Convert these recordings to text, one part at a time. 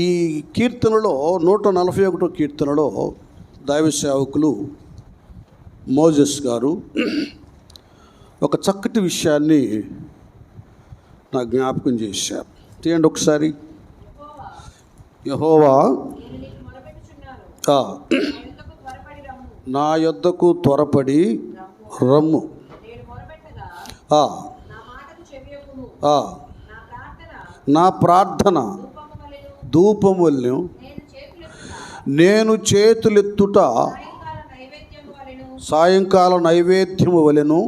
ఈ కీర్తనలో 141 కీర్తనలో దైవ సేవకులు మోజెస్ గారు ఒక చక్కటి విషయాన్ని నా జ్ఞాపకం చేశారు. తీయండి ఒకసారి. యెహోవా నా యొద్దకు త్వరపడి రమ్ము, నా ప్రార్థన ధూపములను నేను చేతులెత్తుట సాయంకాల నైవేద్యము వలెను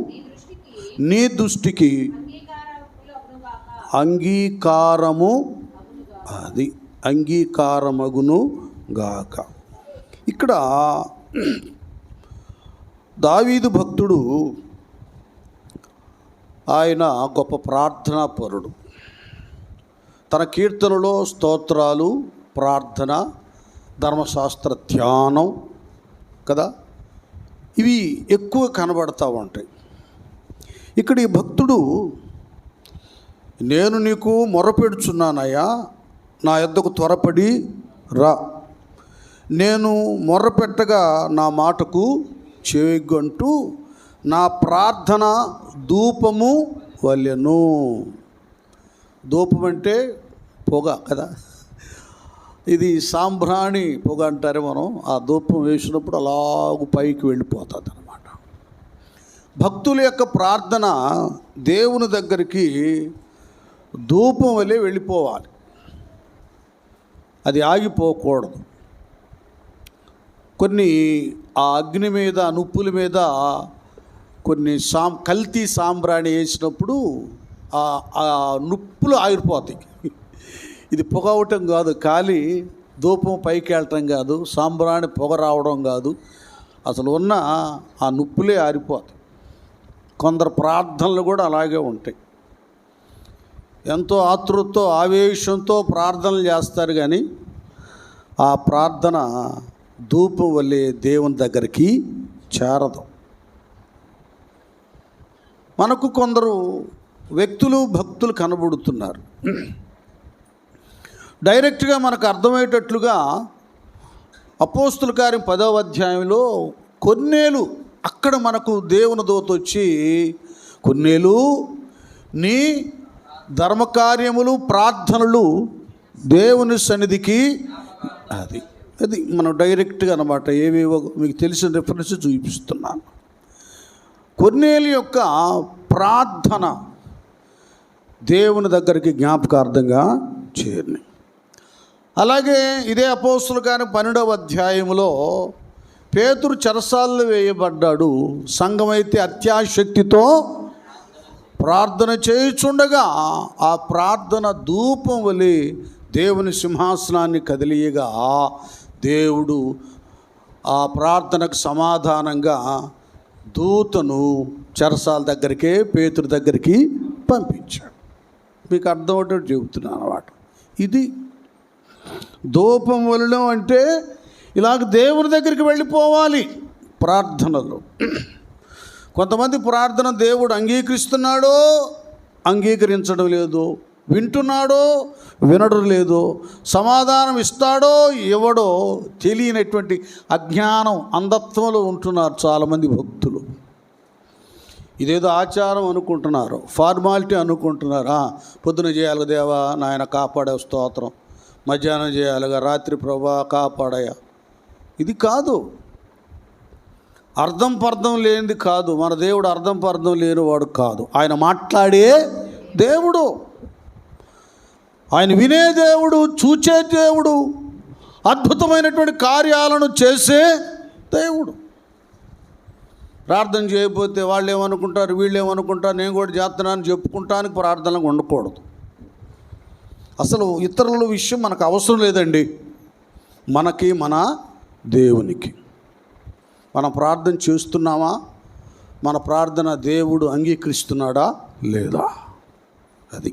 నీ దృష్టికి అంగీకారమగును గాక. ఇక్కడ దావీదు భక్తుడు, ఆయన గొప్ప ప్రార్థనాపరుడు. తన కీర్తనలో స్తోత్రాలు, ప్రార్థన, ధర్మశాస్త్ర ధ్యానం కదా, ఇవి ఎక్కువ కనబడతా ఉంటాయి. ఇక్కడ ఈ భక్తుడు, నేను నీకు మొరపెడుచున్నానయ్యా, నా యొద్దకు త్వరపడి రా, నేను మొర్రపెట్టగా నా మాటకు చెవిగొంటూ నా ప్రార్థన ధూపము వలెను. ధూపం అంటే పొగ కదా, ఇది సాంబ్రాణి పొగ అంటారే మనం. ఆ ధూపం వేసినప్పుడు అలాగూ పైకి వెళ్ళిపోతుంది అన్నమాట. భక్తుల యొక్క ప్రార్థన దేవుని దగ్గరికి ధూపం వలె వెళ్ళిపోవాలి, అది ఆగిపోకూడదు. కొన్ని ఆ అగ్ని మీద, నుప్పుల మీద కొన్ని కల్తీ సాంబ్రాణి వేసినప్పుడు ఆ నుప్పులు ఆగిపోతాయి. ఇది పొగ అవటం కాదు, ఖాళీ ధూపం పైకి వెళ్ళటం కాదు, సాంబ్రాణి పొగ రావడం కాదు, అసలు ఉన్న ఆ నుప్పులే ఆరిపోతాయి. కొందరు ప్రార్థనలు కూడా అలాగే ఉంటాయి. ఎంతో ఆతృతతో, ఆవేశంతో ప్రార్థనలు చేస్తారు, కానీ ఆ ప్రార్థన ధూపం వల్లే దేవుని దగ్గరికి చేరదు. మనకు కొందరు వ్యక్తులు, భక్తులు కనబడుతున్నారు. డైరెక్ట్గా మనకు అర్థమయ్యేటట్లుగా అపోస్తుల కార్యం 10వ అధ్యాయంలో కొన్నేలు అక్కడ మనకు దేవుని దూత వచ్చి, కొన్నేలు నీ ధర్మకార్యములు, ప్రార్థనలు దేవుని సన్నిధికి, అది మనం డైరెక్ట్గా అన్నమాట. ఏవేవో మీకు తెలిసిన రిఫరెన్స్ చూపిస్తున్నాను. కొన్నేలు యొక్క ప్రార్థన దేవుని దగ్గరికి జ్ఞాపకార్థంగా చేరినాయి. అలాగే ఇదే అపోస్తుల కార్యం 12వ అధ్యాయంలో పేతురు చెరసాల్లో వేయబడ్డాడు. సంఘమైతే అత్యాశక్తితో ప్రార్థన చేయుచుండగా ఆ ప్రార్థన ధూపం వలె దేవుని సింహాసనాన్ని కదిలియగా దేవుడు ఆ ప్రార్థనకు సమాధానంగా దూతను చెరసాల దగ్గరికే, పేతురు దగ్గరికి పంపించాడు. మీకు అర్థమవుతాడు చెబుతున్నాను అన్నమాట. ఇది ధూపం వలన అంటే ఇలాగ దేవుని దగ్గరికి వెళ్ళిపోవాలి ప్రార్థనలో. కొంతమంది ప్రార్థన దేవుడు అంగీకరిస్తున్నాడో, అంగీకరించడం లేదు, వింటున్నాడో, వినడం లేదు, సమాధానం ఇస్తాడో ఇవ్వడో తెలియనటువంటి అజ్ఞానం, అంధత్వంలో ఉంటున్నారు చాలామంది భక్తులు. ఇదేదో ఆచారం అనుకుంటున్నారు, ఫార్మాలిటీ అనుకుంటున్నారు. పొద్దున చేయాలి దేవా నాయన కాపాడే స్తోత్రం, మధ్యాహ్నం చేయాలిగా, రాత్రి ప్రభా కాపాడయా. ఇది కాదు, అర్థం పర్థం లేనిది కాదు. మన దేవుడు అర్థం పర్థం లేనివాడు కాదు. ఆయన మాట్లాడే దేవుడు, ఆయన వినే దేవుడు, చూచే దేవుడు, అద్భుతమైనటువంటి కార్యాలను చేసే దేవుడు. ప్రార్థన చేయకపోతే వాళ్ళు ఏమనుకుంటారు, వీళ్ళు ఏమనుకుంటారు, నేను కూడా చేస్తున్నానని చెప్పుకుంటానికి ప్రార్థనకు ఉండకూడదు. అసలు ఇతరుల విషయం మనకు అవసరం లేదండి. మనకి, మన దేవునికి మనం ప్రార్థన చేస్తున్నామా, మన ప్రార్థన దేవుడు అంగీకరిస్తున్నాడా లేదా, అది.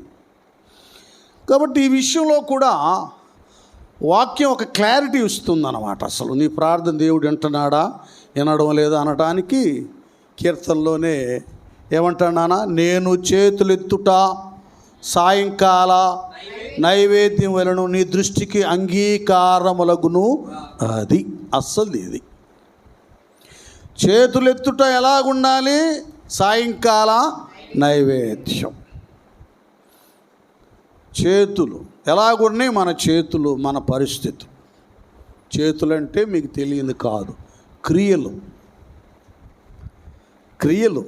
కాబట్టి ఈ విషయంలో కూడా వాక్యం ఒక క్లారిటీ ఇస్తుందన్నమాట. అసలు నీ ప్రార్థన దేవుడు వింటున్నాడా, వినడం లేదా అనడానికి కీర్తనలోనే ఏమంటున్నానా, నేను చేతులెత్తుట సాయంకాల నైవేద్యం వలన నీ దృష్టికి అంగీకారములగును. అది అస్సలు ఇది. చేతులెత్తుట ఎలాగుండాలి? సాయంకాల నైవేద్యం. చేతులు ఎలాగున్నాయి? మన చేతులు, మన పరిస్థితి. చేతులంటే మీకు తెలియదు కాదు, క్రియలు.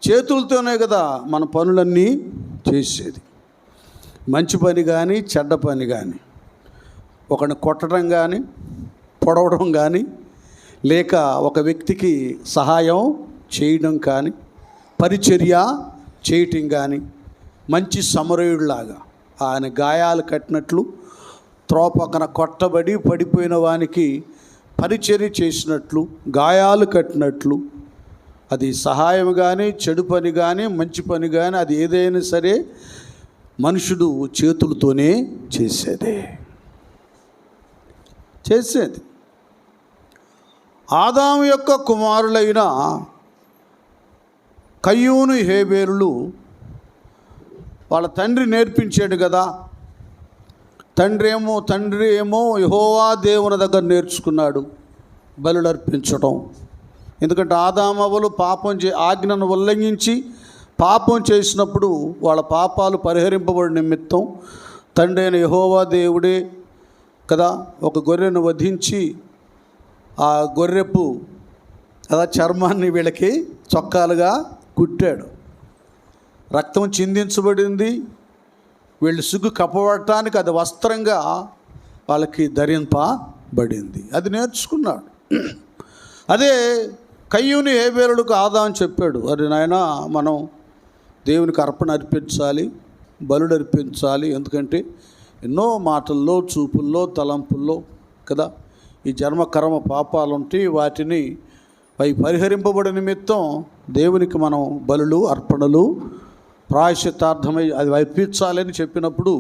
చేతులతోనే కదా మన పనులన్నీ చేసేది. మంచి పని కానీ చెడ్డ పని కానీ, ఒకరిని కొట్టడం కానీ పొడవడం కానీ, లేక ఒక వ్యక్తికి సహాయం చేయడం కానీ, పరిచర్య చేయటం కానీ, మంచి సమరయుడిలాగా ఆయన గాయాలు కట్టినట్లు త్రోపక్కన కొట్టబడి పడిపోయిన వానికి పరిచర్య చేసినట్లు, గాయాలు కట్టినట్లు, అది సహాయం కానీ చెడు పని కానీ మంచి పని కానీ అది ఏదైనా సరే మనుషుడు చేతులతోనే చేసేది. ఆదాము యొక్క కుమారులైన కయ్యూను హేబేలులు వాళ్ళ తండ్రి నేర్పించాడు కదా. తండ్రి ఏమో యెహోవా దేవుని దగ్గర నేర్చుకున్నాడు బలులు అర్పించడం. ఎందుకంటే ఆదామవ్వలు ఆజ్ఞను ఉల్లంఘించి పాపం చేసినప్పుడు వాళ్ళ పాపాలు పరిహరింపబడి నిమిత్తం తండ్రి అయిన యెహోవా దేవుడే కదా ఒక గొర్రెను వధించి ఆ గొర్రెపు కదా చర్మాన్ని వీళ్ళకి చొక్కాలుగా కుట్టాడు. రక్తం చిందించబడింది. వీళ్ళు సిగ్గు కప్పబడటానికి అది వస్త్రంగా వాళ్ళకి ధరింపబడింది. అది నేర్చుకున్నాడు. అదే కయ్యూని హేబేలులకు ఆదాము చెప్పాడు, అరే నాయనా, మనం దేవునికి అర్పణ అర్పించాలి, బలుడు అర్పించాలి. ఎందుకంటే ఎన్నో మాటల్లో, చూపుల్లో, తలంపుల్లో కదా ఈ జన్మకర్మ పాపాలు ఉంటాయి. వాటిని అవి పరిహరింపబడి నిమిత్తం దేవునికి మనం బలులు అర్పణలు ప్రాయశ్చిత్తార్థమై అది అర్పించాలని చెప్పినప్పుడు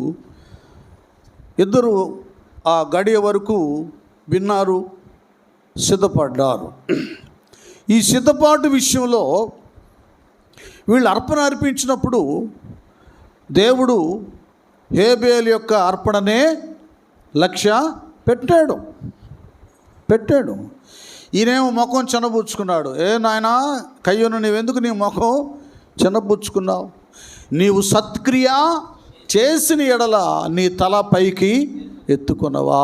ఇద్దరు ఆ గడియ వరకు విన్నారు, సిద్ధపడ్డారు. ఈ సిద్ధపాటు విషయంలో వీళ్ళు అర్పణ అర్పించినప్పుడు దేవుడు హేబేలు యొక్క అర్పణనే లక్ష్య పెట్టాడు. ఈయనేమో ముఖం చిన్నబుచ్చుకున్నాడు. ఏ నాయనా కయ్యూను, నీవెందుకు నీ ముఖం చిన్నబుచ్చుకున్నావు? నీవు సత్క్రియ చేసిన ఎడల నీ తల పైకి ఎత్తుకున్నవా?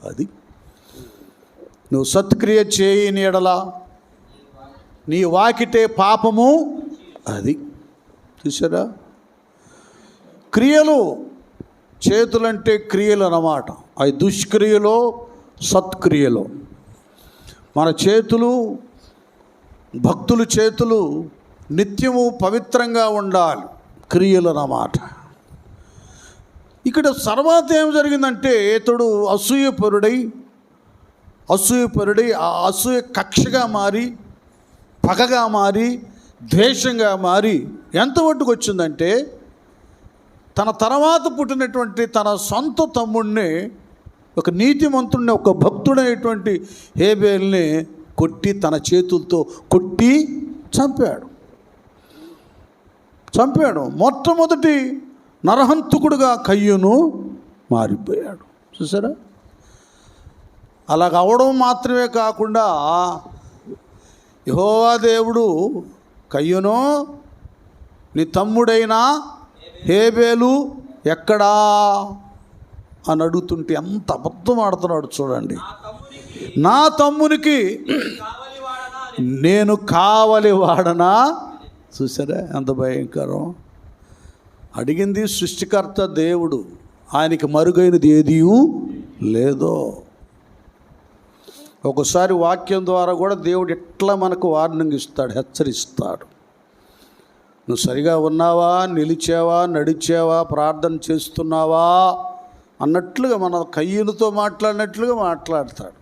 అది నువ్వు సత్క్రియ చేయని ఎడల నీ వాకిటే పాపము. అది చూసారా? క్రియలు, చేతులంటే క్రియలు అన్నమాట. అవి దుష్క్రియలో సత్క్రియలో. మన చేతులు, భక్తుల చేతులు నిత్యము పవిత్రంగా ఉండాలి, క్రియలు అన్నమాట. ఇక్కడ తర్వాత ఏం జరిగిందంటే ఇతడు అసూయపరుడై ఆ అసూయ కక్షగా మారి, పగగా మారి, ద్వేషంగా మారి ఎంతవరకు వచ్చిందంటే తన తర్వాత పుట్టినటువంటి తన సొంత తమ్ముడిని, ఒక నీతిమంతుడిని, ఒక భక్తుడైనటువంటి హేబేల్ని కొట్టి, తన చేతులతో కొట్టి చంపాడు. మొట్టమొదటి నరహంతకుడుగా కయ్యూను మారిపోయాడు. చూసారా? అలాగ అవడం మాత్రమే కాకుండా యెహోవా దేవుడు కయ్యూను, నీ తమ్ముడైన హేబేలు ఎక్కడా అని అడుగుతుంటే ఎంత అబద్ధం ఆడుతున్నాడు చూడండి. నా తమ్మునికి నేను కావలి వాడనా? చూసారా ఎంత భయంకరం. అడిగింది సృష్టికర్త దేవుడు, ఆయనకి మరుగైనది ఏదీ లేదో. ఒకసారి వాక్యం ద్వారా కూడా దేవుడు ఎట్లా మనకు వార్నింగ్ ఇస్తాడు, హెచ్చరిస్తాడు. నువ్వు సరిగా ఉన్నావా, నిలిచావా, నడిచావా, ప్రార్థన చేస్తున్నావా అన్నట్లుగా మన కయ్యూనుతో మాట్లాడినట్లుగా మాట్లాడతాడు.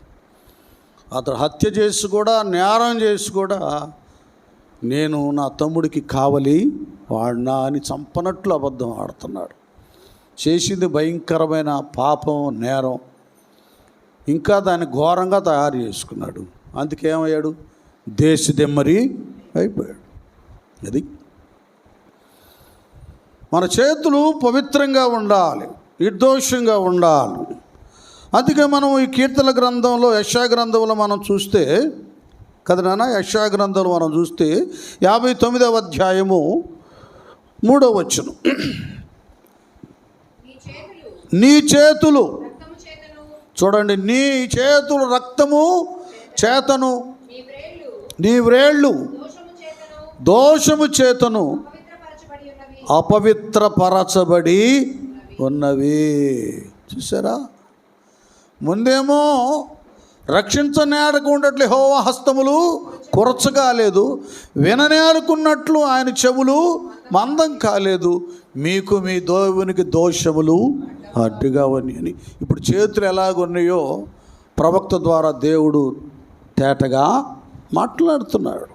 అతడు హత్య చేసి కూడా, నేరం చేసి కూడా నేను నా తమ్ముడికి కావలి వాడినా అని చంపనట్లు అబద్ధం ఆడుతున్నాడు. చేసింది భయంకరమైన పాపం, నేరం. ఇంకా దాన్ని ఘోరంగా తయారు చేసుకున్నాడు. అందుకేమయ్యాడు? దేశదెమ్మరి అయిపోయాడు. అది మన చేతులు పవిత్రంగా ఉండాలి, నిర్దోషంగా ఉండాలి. అందుకే మనం ఈ కీర్తన గ్రంథంలో, యెషయా గ్రంథంలో మనం చూస్తే కదా నాన్న, యెషయా గ్రంథంలో మనం చూస్తే 59వ అధ్యాయము 3వ వచనం, నీ చేతులు చూడండి, నీ చేతులు రక్తము చేతను, నీ వ్రేళ్ళు దోషము చేతను అపవిత్రపరచబడి ఉన్నవి. చూసారా, ముందేమో రక్షించనేడకుండట్లు యెహోవా హస్తములు కొరచ కాలేదు, విననేడుకున్నట్లు ఆయన చెవులు మందం కాలేదు, మీకు మీ దేవునికి దోషములు అడ్డుగా అని. ఇప్పుడు చేతులు ఎలాగున్నాయో ప్రవక్త ద్వారా దేవుడు తేటగా మాట్లాడుతున్నాడు.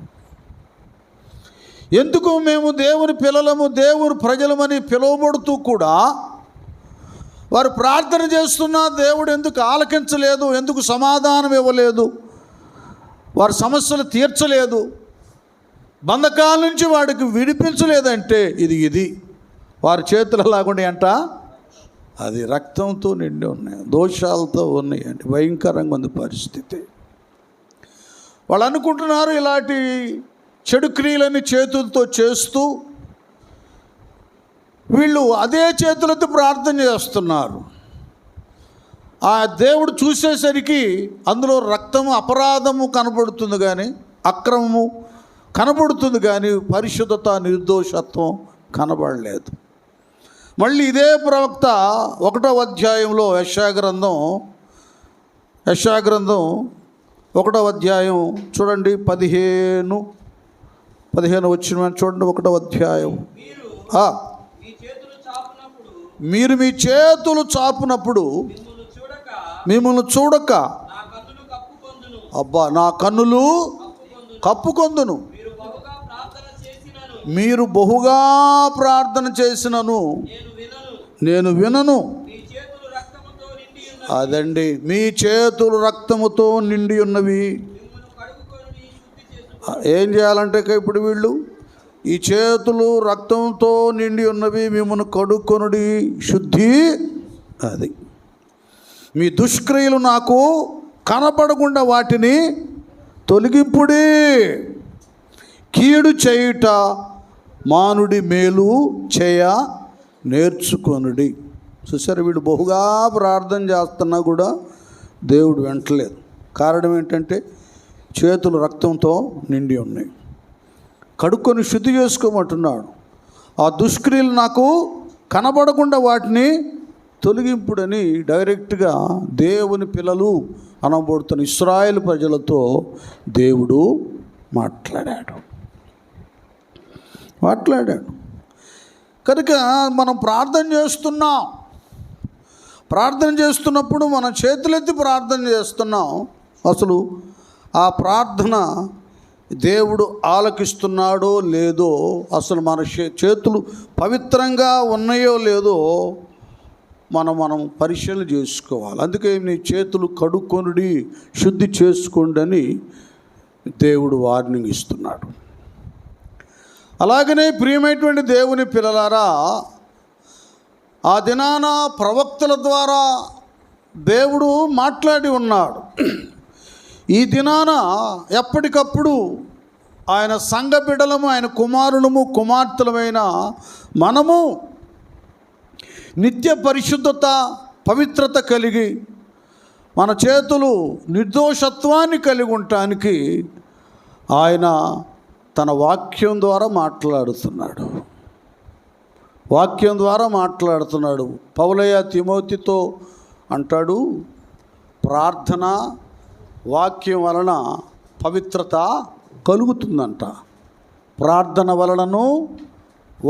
ఎందుకు మేము దేవుని పిల్లలము, దేవుని ప్రజలమని పిలువబడుతూ కూడా వారు ప్రార్థన చేస్తున్నా దేవుడు ఎందుకు ఆలకించలేదు, ఎందుకు సమాధానం ఇవ్వలేదు, వారి సమస్యలు తీర్చలేదు, బంధకాల నుంచి వాడికి విడిపించలేదంటే ఇది వారి చేతులు ఎలాగుండే అంట, అది రక్తంతో నిండి ఉన్నాయి, దోషాలతో ఉన్నాయండి. భయంకరంగా ఉంది పరిస్థితి. వాళ్ళు అనుకుంటున్నారు ఇలాంటి చెడు క్రియలని చేతులతో చేస్తూ వీళ్ళు అదే చేతులతో ప్రార్థన చేస్తున్నారు. ఆ దేవుడు చూసేసరికి అందులో రక్తము, అపరాధము కనబడుతుంది కానీ, అక్రమము కనబడుతుంది కానీ పరిశుద్ధత, నిర్దోషత్వం కనబడలేదు. మళ్ళీ ఇదే ప్రవక్త 1వ అధ్యాయంలో యెషయా గ్రంథం 1వ అధ్యాయం చూడండి, 15 వచ్చిన చూడండి. 1వ అధ్యాయం, మీరు మీ చేతులు చాపునప్పుడు మిమ్మల్ని చూడక అబ్బా నా కన్నులు కప్పుకొందును, మీరు బహుగా ప్రార్థన చేసినను నేను వినను. అదండి, మీ చేతులు రక్తముతో నిండి ఉన్నవి. ఏం చేయాలంటే ఇప్పుడు వీళ్ళు, ఈ చేతులు రక్తంతో నిండి ఉన్నవి, మిమ్మల్ని కడుక్కొనుడి, శుద్ధి. అది మీ దుష్క్రియలు నాకు కనపడకుండా వాటిని తొలగింపుడి, కీడు చేయుట మానుడి, మేలు చేయ నేర్చుకొనుడి. చూసారు, వీడు బహుగా ప్రార్థన చేస్తున్నా కూడా దేవుడు వెంటలేదు. కారణం ఏంటంటే చేతులు రక్తంతో నిండి ఉన్నాయి. కడుక్కొని శుద్ధి చేసుకోమంటున్నాడు. ఆ దుష్క్రియలు నాకు కనబడకుండా వాటిని తొలగింపుడని డైరెక్ట్గా దేవుని పిల్లలు అనబడుతున్న ఇశ్రాయేలు ప్రజలతో దేవుడు మాట్లాడాడు. కనుక మనం ప్రార్థన చేస్తున్నప్పుడు మనం చేతులెత్తి ప్రార్థన చేస్తున్నాం. అసలు ఆ ప్రార్థన దేవుడు ఆలకిస్తున్నాడో లేదో, అసలు మన చేతులు పవిత్రంగా ఉన్నాయో లేదో మనం పరిశీలన చేసుకోవాలి. అందుకే నీ చేతులు కడుక్కొనుడి, శుద్ధి చేసుకోండి అని దేవుడు వార్నింగ్ ఇస్తున్నాడు. అలాగనే ప్రియమైనటువంటి దేవుని పిల్లలారా, ఆ దినాన ప్రవక్తల ద్వారా దేవుడు మాట్లాడి ఉన్నాడు. ఈ దినాన ఎప్పటికప్పుడు ఆయన సంఘ బిడ్డలము, ఆయన కుమారులము కుమార్తెలమైన మనము నిత్య పరిశుద్ధత, పవిత్రత కలిగి మన చేతులు నిర్దోషత్వాన్ని కలిగి ఉండటానికి ఆయన తన వాక్యం ద్వారా మాట్లాడుతున్నాడు. పౌలయ్య తిమోతితో అంటాడు, ప్రార్థన వాక్యం వలన పవిత్రత కలుగుతుందంట. ప్రార్థన వలనను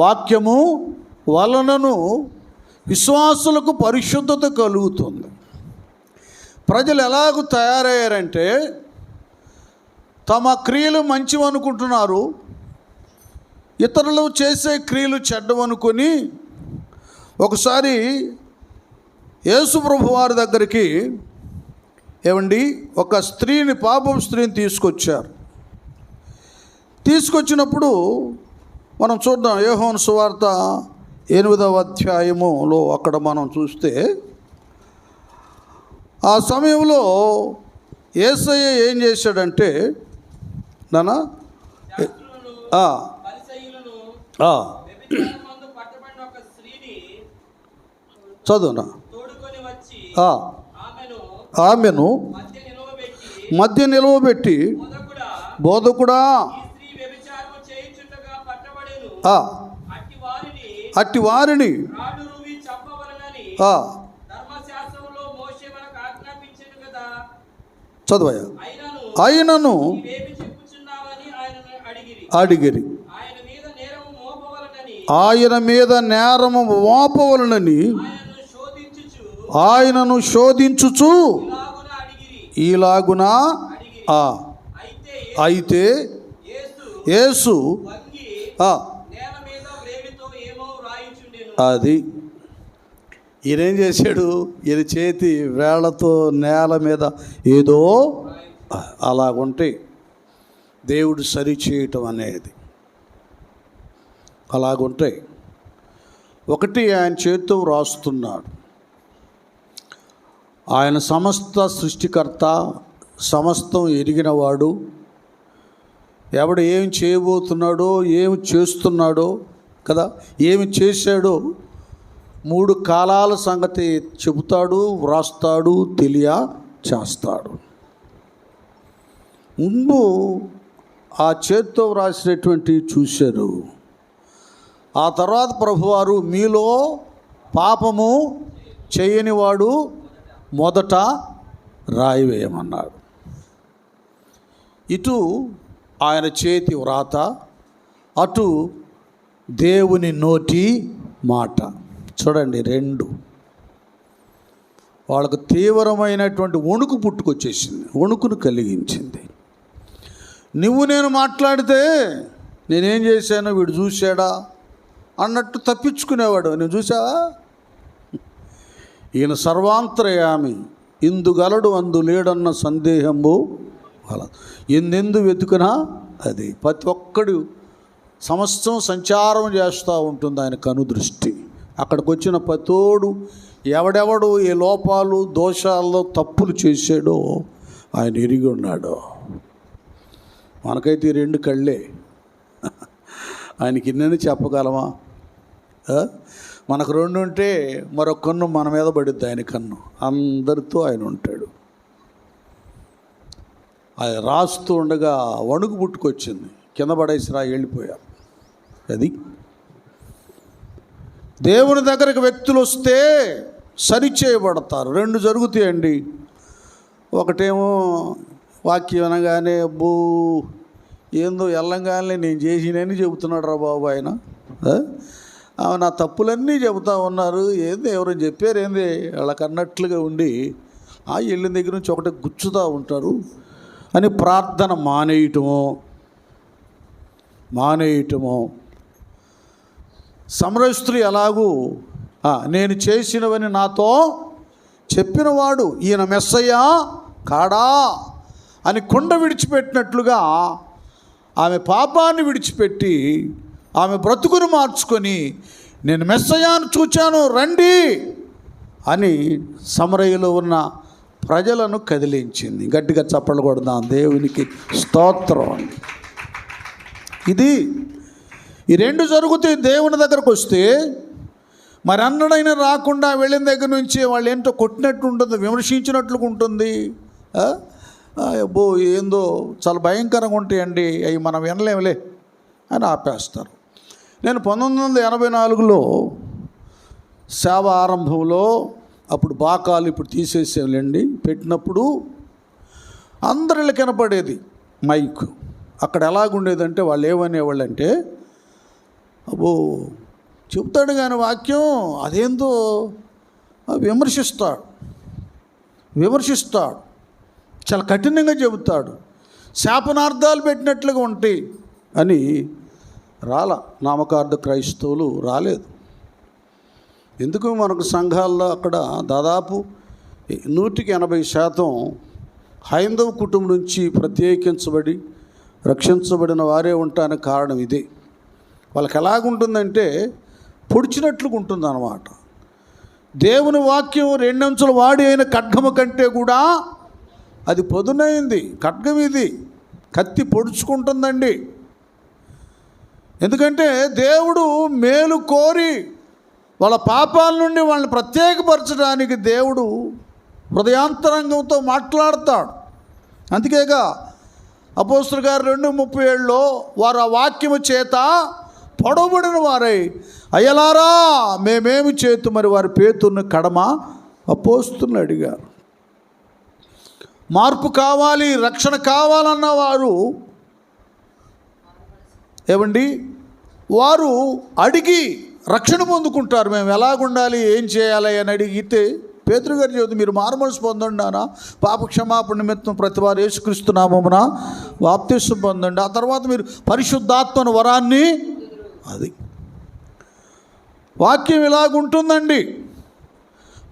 వాక్యము వలనను విశ్వాసులకు పరిశుద్ధత కలుగుతుంది. ప్రజలు ఎలాగూ తయారయ్యారంటే తమ క్రియలు మంచివనుకుంటున్నారు, ఇతరులు చేసే క్రియలు చెడ్డవనుకొని ఒకసారి యేసు ప్రభు వారి దగ్గరికి ఒక స్త్రీని, పాపం స్త్రీని తీసుకొచ్చినప్పుడు మనం చూద్దాం. యోహాను సువార్త 8వ అధ్యాయములో అక్కడ మనం చూస్తే ఆ సమయంలో యేసయ్య ఏం చేశాడంటే నానా చదువునా ఆమెను మధ్య నిలవబెట్టి బోధకుడా అట్టి వారిని చదువయ్యా ఆయనను అడిగిరి, ఆయన మీద నేరము మోపవలనని ఆయనను శోధించుచు ఈలాగున అయితే యేసు అది ఈయనేం చేశాడు, ఈయన చేతి వేళ్లతో నేల మీద ఏదో అలాగుంటే దేవుడు సరిచేయటం అనేది అలాగుంటాయి. ఒకటి ఆయన చేతితో వ్రాస్తున్నాడు. ఆయన సమస్త సృష్టికర్త, సమస్తం ఎరిగినవాడు. ఎవడు ఏం చేయబోతున్నాడో, ఏమి చేస్తున్నాడో కదా, ఏమి చేశాడో 3 కాలాల సంగతి చెబుతాడు, వ్రాస్తాడు, చేస్తాడు. ముందు ఆ చేత్తో వ్రాసినటువంటి చూశారు. ఆ తర్వాత ప్రభువారు మీలో పాపము చేయనివాడు మొదట రాయి వేయమన్నాడు. ఇటు ఆయన చేతి వ్రాత, అటు దేవుని నోటి మాట. చూడండి, 2 వాళ్ళకు తీవ్రమైనటువంటి వణుకు పుట్టుకొచ్చేసింది, వణుకును కలిగించింది. నువ్వు నేను మాట్లాడితే నేనేం చేశానో వీడు చూశాడా అన్నట్టు తప్పించుకునేవాడు. నేను చూసావా, ఈయన సర్వాంతర్యామి, ఇందుగలడు అందు లేడన్న సందేహము అలా ఎందెందు వెతుకునా అది. ప్రతి ఒక్కడు సమస్తం సంచారం చేస్తూ ఉంటుంది ఆయన కనుదృష్టి. అక్కడికి వచ్చిన ప్రతోడు ఎవడెవడు ఏ లోపాలు దోషాల్లో తప్పులు చేశాడో ఆయన ఎరిగి ఉన్నాడు. మనకైతే 2 కళ్ళే, ఆయనకి ఇన్నని చెప్పగలమా? మనకు 2 ఉంటే మరొక కన్ను మన మీద పడుద్ది ఆయన కన్ను. అందరితో ఆయన ఉంటాడు. అది రాస్తూ ఉండగా వణుకు పుట్టుకొచ్చింది, కింద పడేసిరా వెళ్ళిపోయారు. అది దేవుని దగ్గరకు వ్యక్తులు వస్తే సరిచేయబడతారు. 2 జరుగుతాయండి. ఒకటేమో వాక్యం అనగానే అబ్బో ఏందో ఎల్లంగానే నేను చేసినని చెబుతున్నాడు రా బాబు ఆయన, నా తప్పులన్నీ చెబుతా ఉన్నారు, ఏంది ఎవరైనా చెప్పారు ఏంది వాళ్ళకి అన్నట్లుగా ఉండి వెళ్ళిన దగ్గర నుంచి ఒకటి గుచ్చుతూ ఉంటారు అని ప్రార్థన మానేయటము. సమరయ స్త్రీ ఎలాగూ నేను చేసినవని నాతో చెప్పినవాడు ఈయన మెస్సయ్యా కాడా అని కుండ విడిచిపెట్టినట్లుగా ఆమె పాపాన్ని విడిచిపెట్టి ఆమె బ్రతుకును మార్చుకొని నేను మెస్సయ్యాను చూచాను రండి అని సమరయలో ఉన్న ప్రజలను కదిలించింది. గట్టిగా చప్పట్లు కొడదాం, దేవునికి స్తోత్రం. ఇది ఈ 2 జరుగుతాయి. దేవుని దగ్గరకు వస్తే మరి అన్నడైనా రాకుండా వెళ్ళిన దగ్గర నుంచి వాళ్ళు ఏంటో కొట్టినట్టు ఉంటుంది, విమర్శించినట్లుగా ఉంటుంది. అబ్బో ఏందో చాలా భయంకరంగా ఉంటాయండి, అవి మనం వినలేములే అని ఆపేస్తారు. నేను 1984లో సేవ ఆరంభంలో అప్పుడు బాకాలు ఇప్పుడు తీసేసేవాళ్ళండి, పెట్టినప్పుడు అందరిళ్ళకి వినపడేది మైక్. అక్కడ ఎలాగుండేదంటే వాళ్ళు ఏమనేవాళ్ళు అంటే, అబ్బో చెప్తాడు కానీ వాక్యం అదేందో విమర్శిస్తాడు, చాలా కఠినంగా చెబుతాడు, శాపనార్థాలు పెట్టినట్లుగా ఉంటాయి అని నామకార్థ క్రైస్తవులు రాలేదు. ఎందుకు మనకు సంఘాల్లో అక్కడ దాదాపు 180% హైందవ కుటుంబం నుంచి ప్రత్యేకించబడి రక్షించబడిన వారే ఉండటానికి కారణం ఇదే. వాళ్ళకి ఎలాగుంటుందంటే పొడిచినట్లుగా ఉంటుంది అన్నమాట. దేవుని వాక్యం 2 అంచుల వాడి అయిన ఖడ్గము కంటే కూడా అది పదునైంది ఖడ్గం. ఇది కత్తి పొడుచుకుంటుందండి. ఎందుకంటే దేవుడు మేలు కోరి వాళ్ళ పాపాల నుండి వాళ్ళని ప్రత్యేకపరచడానికి దేవుడు హృదయాంతరంగంతో మాట్లాడతాడు. అందుకేగా అపోస్తలుల గారు 2:37లో వారు ఆ వాక్యము చేత పొడవబడిన వారై అయ్యలారా మేమేమి చేతు మరి వారి పేతున్న కడమ అపోస్తలుని అడిగారు. మార్పు కావాలి, రక్షణ కావాలన్న వారు ఏమండి వారు అడిగి రక్షణ పొందుకుంటారు. మేము ఎలాగుండాలి, ఏం చేయాలి అని అడిగితే పేతురు గారు చెబుతూ మీరు మారుమనసు పొందండి అన్న, పాప క్షమాపణ నిమిత్తం ప్రతి వారు యేసుక్రీస్తు నామమున బాప్తిస్మం పొందండి, ఆ తర్వాత మీరు పరిశుద్ధాత్మను వరాన్ని. అది వాక్యం ఇలాగుంటుందండి.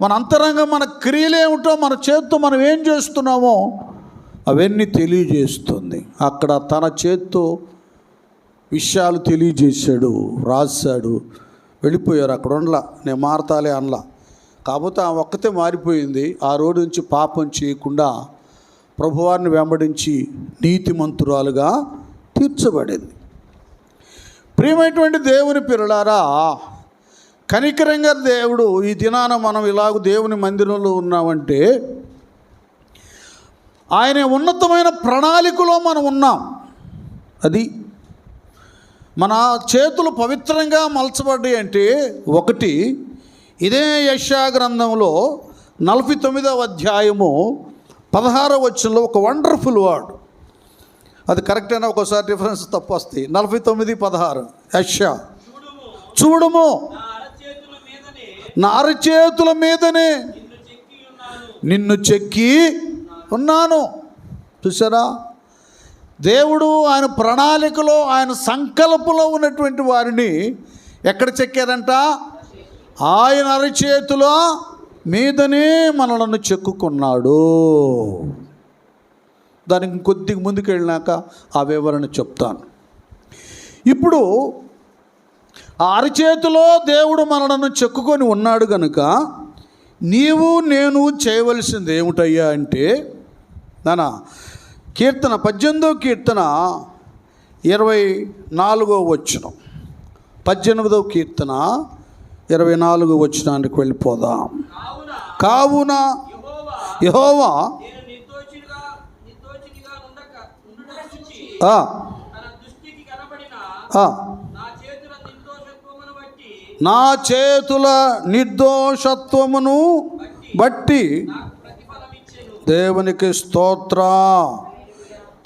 మన అంతరంగం, మన క్రియలు ఏమిటో, మన చేత్తో మనం ఏం చేస్తున్నామో అవన్నీ తెలియజేస్తుంది. అక్కడ తన చేత్తో విషయాలు తెలియజేశాడు, రాశాడు. వెళ్ళిపోయారు. అక్కడ ఉండలా, నేను మారతాలే అనలా. కాకపోతే ఆ ఒక్కతే మారిపోయింది. ఆ రోజు నుంచి పాపం చేయకుండా ప్రభువారిని వెంబడించి నీతిమంతురాలుగా తీర్చబడింది. ప్రియమైనటువంటి దేవుని పిల్లలారా, కనికరంగా దేవుడు ఈ దినాన మనం ఇలాగ దేవుని మందిరంలో ఉన్నామంటే ఆయన ఉన్నతమైన ప్రణాళికలో మనం ఉన్నాం. అది మన చేతులు పవిత్రంగా మలచబడ్డాయి అంటే ఒకటి, ఇదే యెషయా గ్రంథంలో 49వ అధ్యాయము 16వ వచనంలో ఒక వండర్ఫుల్ వర్డ్. అది కరెక్ట్ అయినా ఒకసారి డిఫరెన్స్ తప్పు వస్తాయి. 49:16 యెషయా, చూడుము నా అరచేతుల మీదనే నిన్ను చెక్కి ఉన్నాను. చూసారా, దేవుడు ఆయన ప్రణాళికలో, ఆయన సంకల్పంలో ఉన్నటువంటి వారిని ఎక్కడ చెక్కారంట? ఆయన అరచేతుల మీదనే మనలను చెక్కుకున్నాడు. దానికి కొద్దిగా ముందుకు వెళ్ళినాక ఆ వివరణ చెప్తాను. ఇప్పుడు ఆ అరచేతిలో దేవుడు మనలను చెక్కుకొని ఉన్నాడు కనుక నీవు నేను చేయవలసింది ఏమిటయ్యా అంటే, నానా కీర్తన 18వ కీర్తన 24వ వచనం, 18వ కీర్తన 24వ వచనానికి వెళ్ళిపోదాం. కావున యెహోవా నా చేతుల నిర్దోషత్వమును బట్టి దేవునికి స్తోత్ర.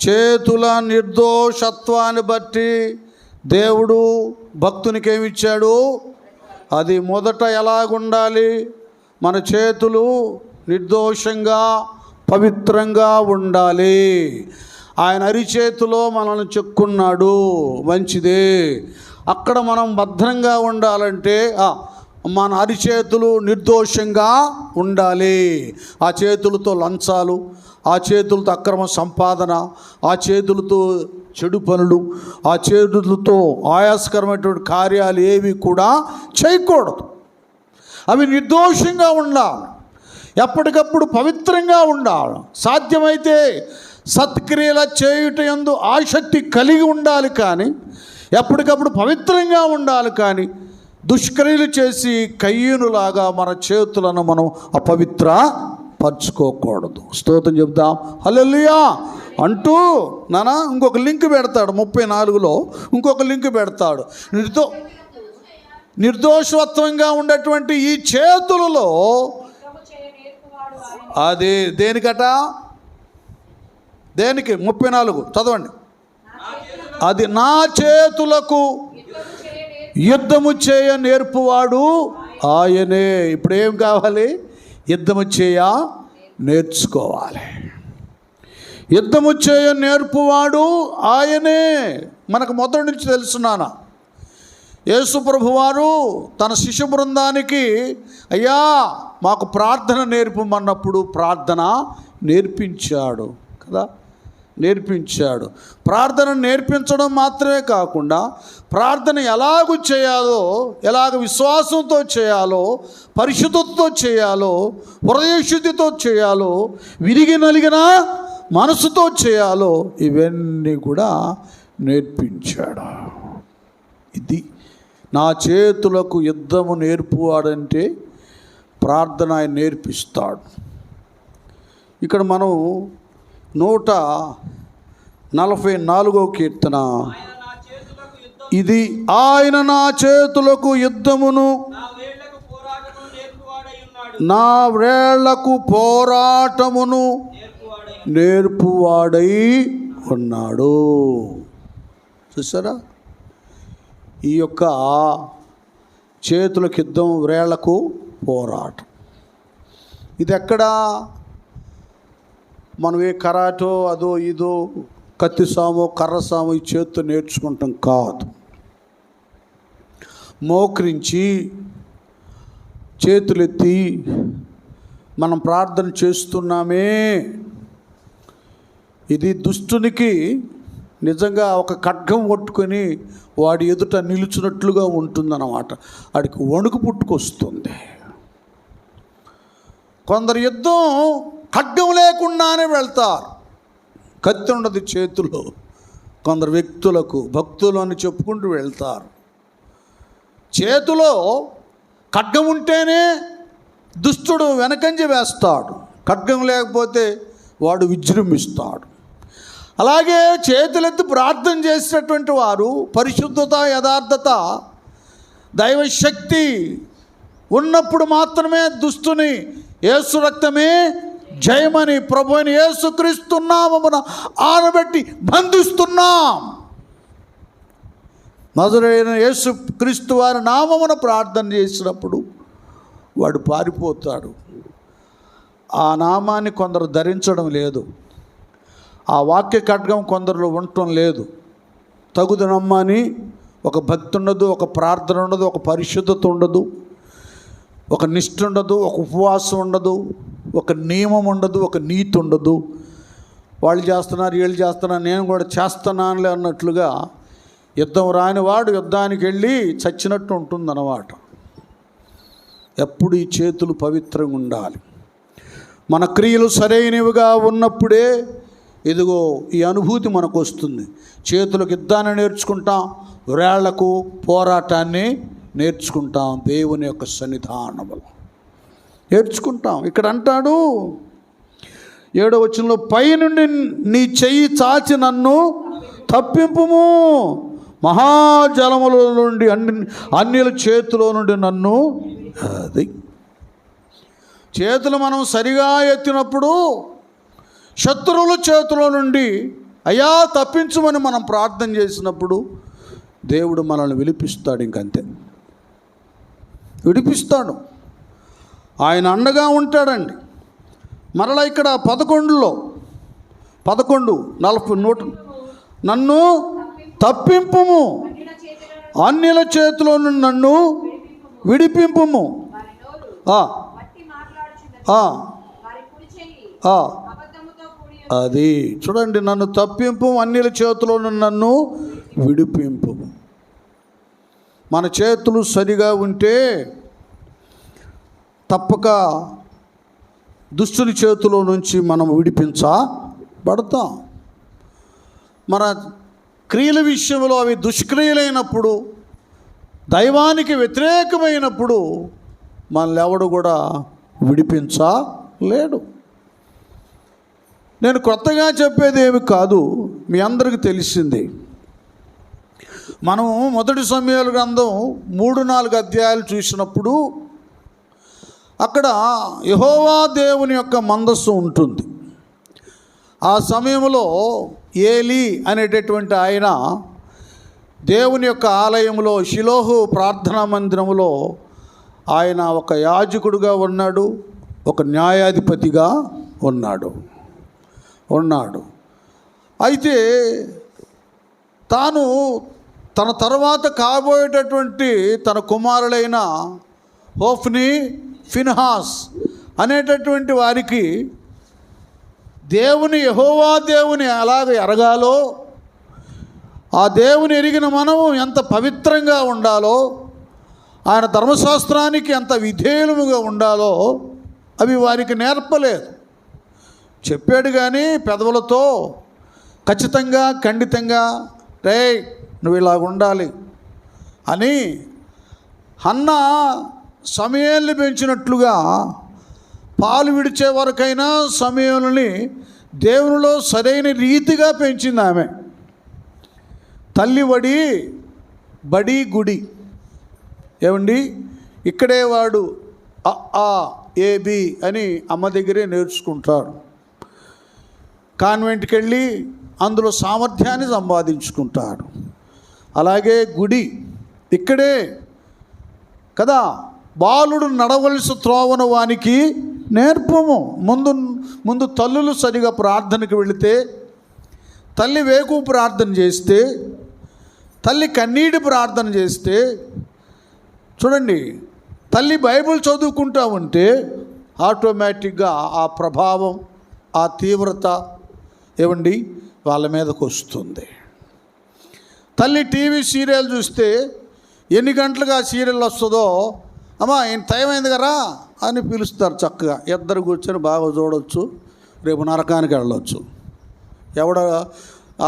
చేతుల నిర్దోషత్వాన్ని బట్టి దేవుడు భక్తునికి ఏమిచ్చాడు? అది మొదట ఎలాగుండాలి? మన చేతులు నిర్దోషంగా పవిత్రంగా ఉండాలి. ఆయన అరిచేతిలో మనల్ని చెక్కున్నాడు, మంచిదే. అక్కడ మనం భద్రంగా ఉండాలంటే మన అరిచేతులు నిర్దోషంగా ఉండాలి. ఆ చేతులతో లంచాలు, ఆ చేతులతో అక్రమ సంపాదన, ఆ చేతులతో చెడు పనులు, ఆ చేతులతో ఆయాసకరమైనటువంటి కార్యాలు ఏవి కూడా చేయకూడదు. అవి నిర్దోషంగా ఉండాలి, ఎప్పటికప్పుడు పవిత్రంగా ఉండాలి. సాధ్యమైతే సత్క్రియల చేయుట యందు ఆసక్తి కలిగి ఉండాలి, కానీ ఎప్పటికప్పుడు పవిత్రంగా ఉండాలి. కానీ దుష్క్రియలు చేసి కయ్యూనులాగా మన చేతులను మనం అపవిత్ర పరచుకోకూడదు. స్తోత్రం చెప్దాం, హల్లెలూయా అంటూ. నానా ఇంకొక లింక్ పెడతాడు 34లో, ఇంకొక లింక్ పెడతాడు. నిర్దోషత్వంగా ఉండేటువంటి ఈ చేతులలో అది దేనికట? దేనికి? 34 చదవండి. అది నా చేతులకు యుద్ధము చేయ నేర్పువాడు ఆయనే. ఇప్పుడు ఏం కావాలి? యుద్ధము చేయ నేర్చుకోవాలి. యుద్ధము చేయ నేర్పువాడు ఆయనే. మనకు మొదటి నుంచి తెలుసున్నానా, యేసు ప్రభువారు తన శిష్య బృందానికి అయ్యా మాకు ప్రార్థన నేర్పమన్నప్పుడు ప్రార్థన నేర్పించాడు కదా. నేర్పించాడు. ప్రార్థన నేర్పించడం మాత్రమే కాకుండా ప్రార్థన ఎలాగూ చేయాలో, ఎలాగ విశ్వాసంతో చేయాలో, పరిశుద్ధతతో చేయాలో, హృదయశుద్ధితో చేయాలో, విరిగి నలిగిన మనసుతో చేయాలో ఇవన్నీ కూడా నేర్పించాడు. ఇది నా చేతులకు యుద్ధము నేర్పువాడంటే ప్రార్థన ఆయన నేర్పిస్తాడు. ఇక్కడ మనం 144వ కీర్తన, ఇది ఆయన నా చేతులకు యుద్ధమును నా వేళ్లకు పోరాటమును నేర్పువాడై ఉన్నాడు. చూసారా, ఈ యొక్క చేతులకు యుద్ధం, వేళ్లకు పోరాటం, ఇది ఎక్కడా మనం ఏ కరాటో అదో ఇదో కత్తి సామో కర్ర సామో ఈ చేతితో నేర్చుకుంటాం కాదు. మోకరించి చేతులెత్తి మనం ప్రార్థన చేస్తున్నామే, ఇది దుష్టునికి నిజంగా ఒక ఖడ్గం కొట్టుకొని వాడి ఎదుట నిలుచున్నట్లుగా ఉంటుందన్నమాట. వాడికి వణుకు పుట్టుకొస్తుంది. కొందరు యుద్ధం ఖడ్గం లేకుండానే వెళ్తారు, కత్తి ఉండదు చేతిలో. కొందరు వ్యక్తులకు భక్తులు అని చెప్పుకుంటూ వెళ్తారు. చేతిలో ఖడ్గం ఉంటేనే దుష్టుడు వెనకంజ వేస్తాడు, ఖడ్గం లేకపోతే వాడు విజృంభిస్తాడు. అలాగే చేతులెత్తి ప్రార్థన చేసినటువంటి వారు పరిశుద్ధత, యథార్థత, దైవశక్తి ఉన్నప్పుడు మాత్రమే దుష్టుని యేసు రక్తమే జయమని ప్రభు అయిన యేసుక్రీస్తు నామమున ఆనబెట్టి బంధిస్తున్నాం. నజరేయుడైన యేసుక్రీస్తు వారి నామమున ప్రార్థన చేసినప్పుడు వాడు పారిపోతాడు. ఆ నామాన్ని కొందరు ధరించడం లేదు, ఆ వాక్య ఖడ్గం కొందరిలో ఉండటం లేదు. తగుదనమ్మని ఒక భక్తి ఉండదు, ఒక ప్రార్థన ఉండదు, ఒక పరిశుద్ధత ఉండదు, ఒక నిష్ఠ ఉండదు, ఒక ఉపవాసం ఉండదు, ఒక నియమం ఉండదు, ఒక నీతి ఉండదు. వాళ్ళు చేస్తున్నారు, వీళ్ళు చేస్తున్నారు, నేను కూడా చేస్తున్నానులే అన్నట్లుగా యుద్ధం రాని వాడు యుద్ధానికి వెళ్ళి చచ్చినట్టు ఉంటుందన్నమాట. ఎప్పుడు ఈ చేతులు పవిత్రంగా ఉండాలి. మన క్రియలు సరైనవిగా ఉన్నప్పుడే ఇదిగో ఈ అనుభూతి మనకు వస్తుంది. చేతులకు యుద్ధాన్ని నేర్చుకుంటాం, వేళ్లకు పోరాటాన్ని నేర్చుకుంటాం. దేవుని యొక్క సన్నిధానములో నేర్చుకుంటాం. ఇక్కడ అంటాడు 7వ వచనంలో, పైనుండి నీ చెయ్యి చాచి నన్ను తప్పింపుము, మహాజలముల నుండి అన్యుల చేతిలో నుండి నన్ను. అది చేతులు మనం సరిగా ఎత్తినప్పుడు శత్రువుల చేతిలో నుండి అయ్యా తప్పించమని మనం ప్రార్థన చేసినప్పుడు దేవుడు మనల్ని విడిపిస్తాడు. ఇంకంతే, విడిపిస్తాడు. ఆయన అండగా ఉంటాడండి. మరలా ఇక్కడ 11:40 నన్ను తప్పింపుము, అన్యుల చేతిలో నుండి నన్ను విడిపింపుము. అది చూడండి, నన్ను తప్పింపు, అన్యుల చేతిలో నుండి నన్ను విడిపింపు. మన చేతులు సరిగా ఉంటే తప్పక దుష్టుని చేతిలో నుంచి మనం విడిపించబడతాం. మన క్రియల విషయంలో అవి దుష్క్రియలైనప్పుడు, దైవానికి వ్యతిరేకమైనప్పుడు మనల్ని ఎవడు కూడా విడిపించలేడు. నేను కొత్తగా చెప్పేది ఏమి కాదు, మీ అందరికీ తెలిసింది. మనం మొదటి సమూయేలు గ్రంథం 3-4 అధ్యాయాలు చూసినప్పుడు అక్కడ యెహోవా దేవుని యొక్క మందస్సు ఉంటుంది. ఆ సమయంలో ఏలీ అనేటటువంటి ఆయన దేవుని యొక్క ఆలయంలో, షిలోహు ప్రార్థనా మందిరంలో ఆయన ఒక యాజకుడుగా ఉన్నాడు, ఒక న్యాయాధిపతిగా ఉన్నాడు. అయితే తాను తన తర్వాత కాబోయేటటువంటి తన కుమారులైన హోఫ్ని, ఫిన్హాస్ అనేటటువంటి వారికి దేవుని యెహోవా దేవుని ఎలాగ ఎరగాలో, ఆ దేవుని ఎరిగిన మనము ఎంత పవిత్రంగా ఉండాలో, ఆయన ధర్మశాస్త్రానికి ఎంత విధేయులుగా ఉండాలో అవి వారికి నేర్పలేదు. చెప్పాడు కానీ పెదవులతో ఖచ్చితంగా ఖండితంగా రేయ్ నువ్వు ఇలాగ ఉండాలి అని హన్నా సమూయేలుని పెంచినట్లుగా పాలు విడిచే వరకైనా సమూయేలుని దేవునిలో సరైన రీతిగా పెంచింది ఆమె. తల్లి వడి బడి గుడి ఏమండి, ఇక్కడే వాడు ఆ ఏబి అని అమ్మ దగ్గరే నేర్చుకుంటాడు. కాన్వెంట్కి వెళ్ళి అందులో సామర్థ్యాన్ని సంపాదించుకుంటాడు. అలాగే గుడి ఇక్కడే కదా. బాలుడు నడవలసి త్రోవన వానికి నేర్పము. ముందు తల్లులు సరిగా ప్రార్థనకు వెళితే, తల్లి వేకు ప్రార్థన చేస్తే, తల్లి కన్నీటి ప్రార్థన చేస్తే, చూడండి తల్లి బైబిల్ చదువుకుంటా ఉంటే ఆటోమేటిక్గా ఆ ప్రభావం, ఆ తీవ్రత ఏమండి వాళ్ళ మీదకు వస్తుంది. తల్లి టీవీ సీరియల్ చూస్తే ఎన్ని గంటలుగా ఆ సీరియల్ వస్తుందో, అమ్మా ఏం టైం అయింది కదా అని పిలుస్తారు. చక్కగా ఇద్దరు కూర్చొని బాగా చూడవచ్చు, రేపు నరకానికి వెళ్ళవచ్చు. ఎవడ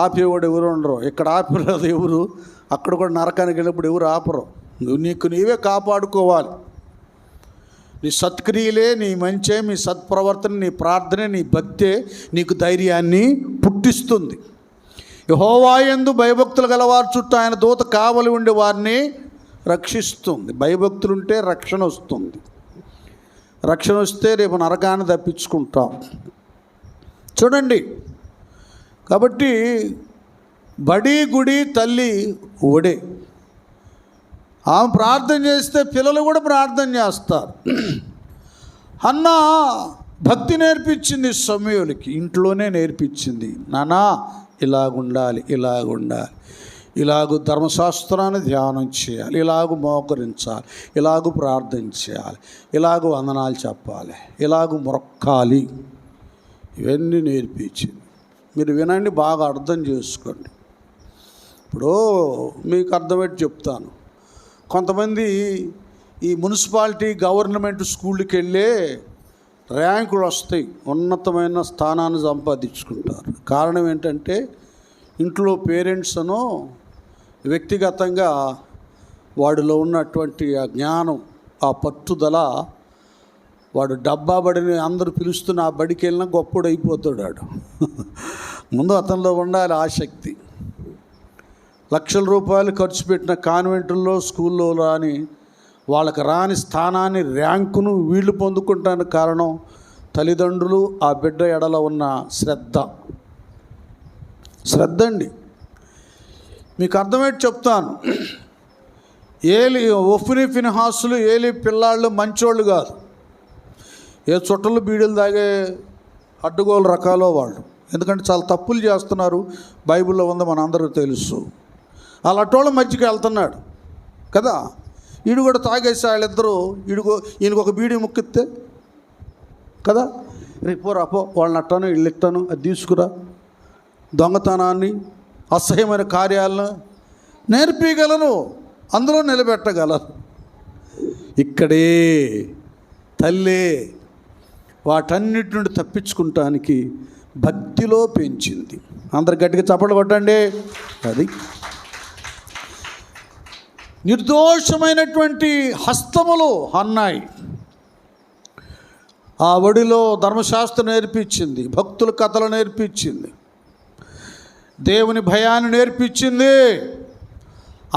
ఆపేవాడు ఎవరు ఉండరు. ఇక్కడ ఆపిరాదు ఎవరు, అక్కడ కూడా నరకానికి వెళ్ళినప్పుడు ఎవరు ఆపరు. నీవే కాపాడుకోవాలి. నీ సత్క్రియలే, నీ మంచే, నీ సత్ప్రవర్తన, నీ ప్రార్థన, నీ భక్తే నీకు ధైర్యాన్ని పుట్టిస్తుంది. యెహోవా యందు భయభక్తులు గలవారు చుట్టూ ఆయన దూత కావలి ఉండి వారిని రక్షిస్తుంది. భయభక్తులుంటే రక్షణ వస్తుంది. రక్షణ వస్తే రేపు నరకాన్ని తప్పించుకుంటాం. చూడండి, కాబట్టి బడి గుడి తల్లి ఒడే. ఆమె ప్రార్థన చేస్తే పిల్లలు కూడా ప్రార్థన చేస్తారు. హన్నా భక్తి నేర్పించింది సమూయేలుకి, ఇంట్లోనే నేర్పించింది. నానా ఇలాగుండాలి, ఇలాగుండాలి, ఇలాగూ ధర్మశాస్త్రాన్ని ధ్యానం చేయాలి, ఇలాగూ మోకరించాలి, ఇలాగూ ప్రార్థన చేయాలి, ఇలాగూ వందనాలు చెప్పాలి, ఇలాగూ మొక్కాలి, ఇవన్నీ నేర్పించింది. మీరు వినండి, బాగా అర్థం చేసుకోండి. ఇప్పుడు మీకు అర్థమయ్యేట్టు చెప్తాను. కొంతమంది ఈ మున్సిపాలిటీ గవర్నమెంట్ స్కూళ్ళకి వెళ్ళే ర్యాంకులు వస్తాయి, ఉన్నతమైన స్థానాన్ని సంపాదించుకుంటారు. కారణం ఏంటంటే ఇంట్లో పేరెంట్స్ అనో వ్యక్తిగతంగా వాడిలో ఉన్నటువంటి ఆ జ్ఞానం, ఆ పట్టుదల, వాడు డబ్బా బడిని అందరూ పిలుస్తున్న ఆ బడికి వెళ్ళినా గొప్పడు అయిపోతాడు. వాడు ముందు అతనిలో ఉండాలి ఆసక్తి. లక్షల రూపాయలు ఖర్చు పెట్టిన కాన్వెంటుల్లో స్కూల్లో రాని వాళ్ళకి రాని స్థానాన్ని, ర్యాంకును వీళ్ళు పొందుకుంటానికి కారణం తల్లిదండ్రులు ఆ బిడ్డ ఎడల ఉన్న శ్రద్ధ అండి. మీకు అర్థమయ్యేట్టు చెప్తాను. ఒఫ్ని ఫినెహాసులు ఏలి పిల్లాళ్ళు మంచోళ్ళు కాదు. ఏ చుట్టలు బీడీలు తాగే అడ్డుగోలు రకాలో వాళ్ళు. ఎందుకంటే చాలా తప్పులు చేస్తున్నారు, బైబిల్లో ఉంది, మన అందరికీ తెలుసు. అలాంటోళ్ళ మధ్యకి వెళ్తున్నాడు కదా. ఈడు కూడా తాగేసి వాళ్ళిద్దరూ ఈయనకు ఒక బీడీ ముక్కిస్తే కదా, రేపు రాపో వాళ్ళని అట్టాను వీళ్ళు ఇట్టాను అది తీసుకురా, దొంగతనాన్ని, అసహ్యమైన కార్యాలను నేర్పించగలను, అందులో నిలబెట్టగలరు. ఇక్కడే తల్లే వాటన్నిటి నుండి తప్పించుకుంటానికి భక్తిలో పెంచింది. అందరు గట్టిగా చప్పట్లు కొట్టండి. అది నిర్దోషమైనటువంటి హస్తములు అన్నాయి. ఆ ఒడిలో ధర్మశాస్త్రం నేర్పించింది, భక్తుల కథలు నేర్పించింది, దేవుని భయాన్ని నేర్పించింది,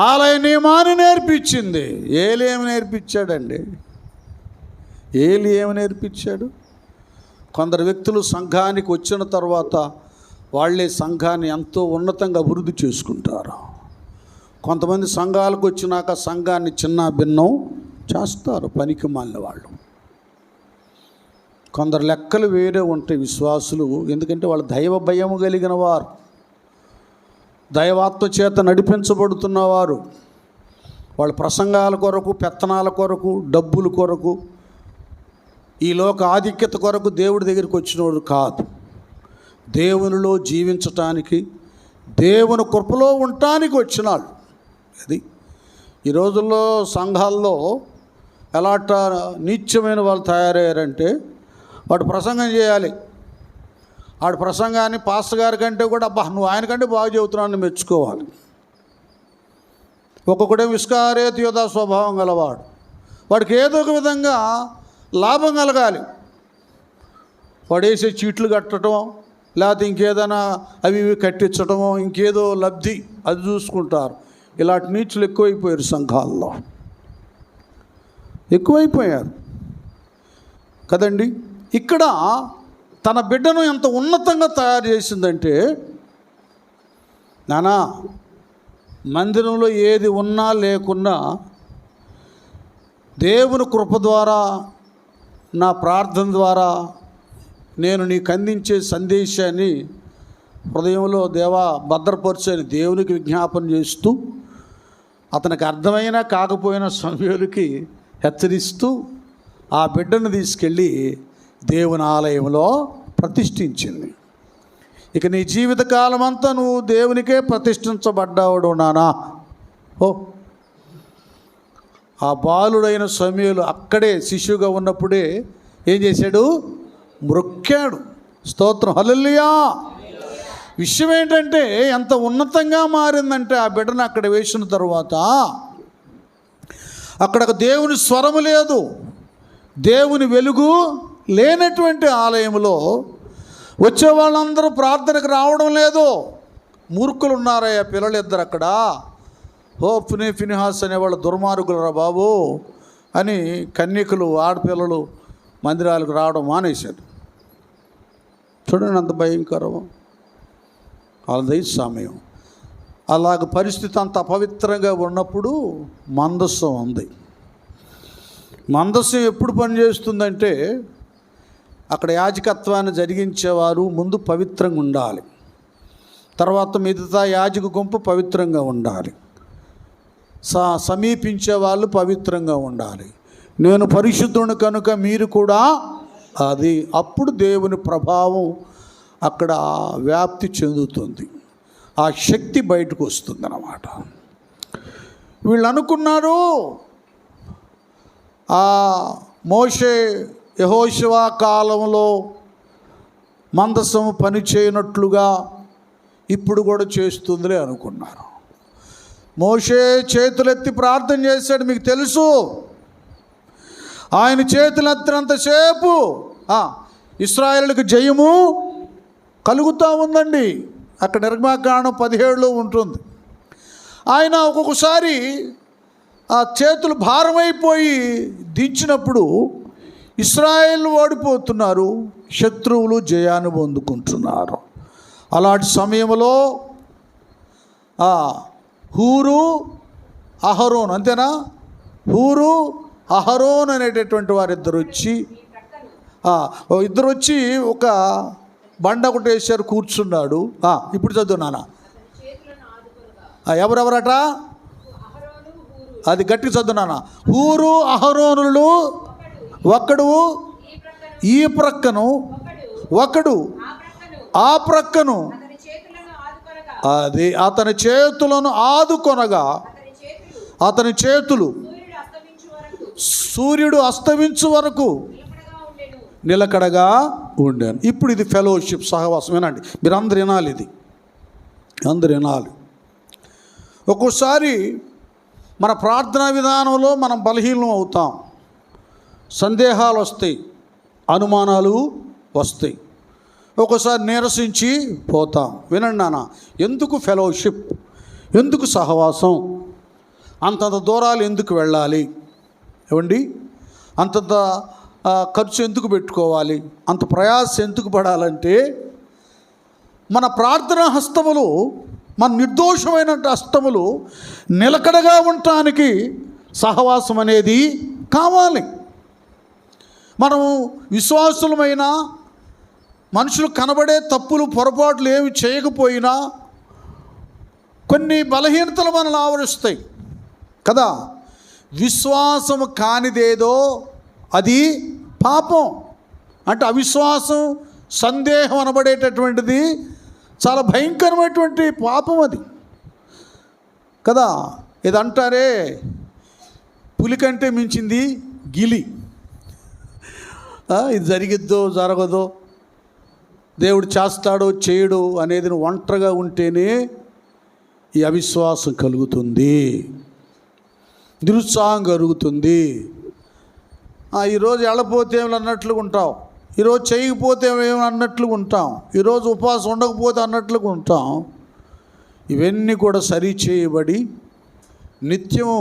ఆలయ నియమాన్ని నేర్పించింది. ఏలి ఏమి నేర్పించాడండి? ఏలి ఏమి నేర్పించాడు? కొందరు వ్యక్తులు సంఘానికి వచ్చిన తర్వాత వాళ్ళే సంఘాన్ని ఎంతో ఉన్నతంగా అభివృద్ధి చేసుకుంటారు. కొంతమంది సంఘాలకు వచ్చినాక సంఘాన్ని చిన్న భిన్నం చేస్తారు, పనికి మాలిన వాళ్ళు. కొందరు లెక్కలు వేరే ఉంటాయి విశ్వాసులు, ఎందుకంటే వాళ్ళు దైవ భయము కలిగిన వారు, దైవాత్మ చేత నడిపించబడుతున్నవారు. వాళ్ళ ప్రసంగాల కొరకు, పెత్తనాల కొరకు, డబ్బుల కొరకు, ఈ లోక ఆధిక్యత కొరకు దేవుడి దగ్గరికి వచ్చినవాడు కాదు. దేవునిలో జీవించటానికి, దేవుని కృపలో ఉండటానికి వచ్చినాళ్ళు. అది ఈ రోజుల్లో సంఘాల్లో ఎలాంటి నీచమైన వాళ్ళు తయారయ్యారంటే, వాడు ప్రసంగం చేయాలి, వాడి ప్రసంగాన్ని పాస్టర్ గారి కంటే కూడా అబ్బా నువ్వు ఆయన కంటే బాగా చెబుతున్నాను మెచ్చుకోవాలి. ఒక్కొక్కడే విస్కారేత్ యోధా స్వభావం గలవాడు, వాడికి ఏదో ఒక విధంగా లాభం కలగాలి. వాడేసే చీట్లు కట్టడం, లేకపోతే ఇంకేదైనా అవి ఇవి కట్టించడమో, ఇంకేదో లబ్ధి అది చూసుకుంటారు. ఇలాంటి నీచులు ఎక్కువైపోయారు, సంఘాల్లో ఎక్కువైపోయారు కదండి. ఇక్కడ తన బిడ్డను ఎంత ఉన్నతంగా తయారు చేసిందంటే, నానా మందిరంలో ఏది ఉన్నా లేకున్నా దేవుని కృప ద్వారా, నా ప్రార్థన ద్వారా నేను నీకు అందించే సందేశాన్ని హృదయంలో దేవా భద్రపరచని దేవునికి విజ్ఞాపన చేస్తూ, అతనికి అర్థమైనా కాకపోయినా సమయాలకి హెచ్చరిస్తూ ఆ బిడ్డను తీసుకెళ్ళి దేవుని ఆలయంలో ప్రతిష్ఠించింది. ఇక నీ జీవితకాలం అంతా నువ్వు దేవునికే ప్రతిష్ఠించబడ్డావుడు నానా. ఓ ఆ బాలుడైన సమూయేలు అక్కడే శిశువుగా ఉన్నప్పుడే ఏం చేశాడు? మ్రొక్కాడు. స్తోత్రం, హల్లెలూయా. విషయం ఏంటంటే ఎంత ఉన్నతంగా మారిందంటే, ఆ బిడ్డను అక్కడ వేసిన తర్వాత అక్కడ దేవుని స్వరము లేదు, దేవుని వెలుగు లేనటువంటి ఆలయంలో వచ్చే వాళ్ళందరూ ప్రార్థనకు రావడం లేదు. మూర్ఖులు ఉన్నారయ్యా పిల్లలు ఇద్దరు అక్కడ. హోప్ని ఫినిహాస్ అనేవాళ్ళు దుర్మార్గులరా బాబు అని కన్యకులు ఆడపిల్లలు మందిరాలకు రావడం మానేశారు. చూడండి అంత భయంకరం వాళ్ళది సమయం. అలాగ పరిస్థితి అంత అపవిత్రంగా ఉన్నప్పుడు మందస్సం ఉంది. మందస్సం ఎప్పుడు పనిచేస్తుందంటే, అక్కడ యాజకత్వాన్ని జరిగించేవారు ముందు పవిత్రంగా ఉండాలి, తర్వాత మిగతా యాజక గుంపు పవిత్రంగా ఉండాలి, సమీపించే వాళ్ళు పవిత్రంగా ఉండాలి. నేను పరిశుద్ధుని కనుక మీరు కూడా అది, అప్పుడు దేవుని ప్రభావం అక్కడ వ్యాప్తి చెందుతుంది, ఆ శక్తి బయటకు వస్తుంది అన్నమాట. వీళ్ళు అనుకున్నారు ఆ మోషే యెహోషువ కాలంలో మందసము పని చేయనట్లుగా ఇప్పుడు కూడా చేస్తుందిలే అనుకున్నారు. మోషే చేతులెత్తి ప్రార్థన చేశాడు, మీకు తెలుసు. ఆయన చేతులెత్తినంతసేపు ఇశ్రాయేలుకి జయము కలుగుతూ ఉందండి. అక్కడ నిర్గమకాండం 17లో ఉంటుంది. ఆయన ఒక్కొక్కసారి ఆ చేతులు భారమైపోయి దించినప్పుడు ఇశ్రాయేలు ఓడిపోతున్నారు, శత్రువులు జయాన్ని పొందుకుంటున్నారు. అలాంటి సమయంలో హూరు అహరోన్, అంతేనా, హూరు అహరోన్ అనేటటువంటి వారిద్దరు వచ్చి ఒక బండ ఒకటి వేశారు, కూర్చున్నాడు. ఇప్పుడు చదువు నాన్న. ఎవరెవరట? అది గట్టిగా చదువు నాన్న. హూరు అహరోనులు ఒకడు ఈ ప్రక్కను, ఒకడు ఆ ప్రక్కను, అది అతని చేతులను ఆదుకొనగా అతని చేతులు సూర్యుడు అస్తమించు వరకు నిలకడగా ఉండాను. ఇప్పుడు ఇది ఫెలోషిప్, సహవాసం. వినండి, మీరు అందరు వినాలి, ఇది అందరు వినాలి. ఒక్కోసారి మన ప్రార్థనా విధానంలో మనం బలహీనం అవుతాం, సందేహాలు వస్తాయి, అనుమానాలు వస్తాయి, ఒక్కోసారి నీరసించి పోతాం. వినండి నాన్న, ఎందుకు ఫెలోషిప్, ఎందుకు సహవాసం, అంతంత దూరాలు ఎందుకు వెళ్ళాలి, ఏమండి, అంతంత ఖర్చు ఎందుకు పెట్టుకోవాలి, అంత ప్రయాస ఎందుకు పడాలంటే, మన ప్రార్థనా హస్తములు, మన నిర్దోషమైన హస్తములు నిలకడగా ఉండటానికి సహవాసం అనేది కావాలి. మనము విశ్వాసులమైన మనుషులు కనబడే తప్పులు పొరపాట్లు ఏమి చేయకపోయినా కొన్ని బలహీనతలు మనల్ని ఆవరిస్తాయి కదా. విశ్వాసము కానిదేదో అది పాపం. అంటే అవిశ్వాసం సందేహం అనబడేటటువంటిది చాలా భయంకరమైనటువంటి పాపం అది కదా. ఇది అంటారే, పులి కంటే మించింది గిలి. ఇది జరిగిద్దో జరగదో, దేవుడు చేస్తాడో చేయడు అనేది ఒంటరిగా ఉంటేనే ఈ అవిశ్వాసం కలుగుతుంది, నిరుత్సాహం కలుగుతుంది. ఈరోజు వెళ్ళపోతే ఏమి అన్నట్లుగా ఉంటాం, ఈరోజు చేయకపోతే ఏమి అన్నట్లుగా ఉంటాం, ఈరోజు ఉపవాసం ఉండకపోతే అన్నట్లుగా ఉంటాం. ఇవన్నీ కూడా సరిచేయబడి నిత్యం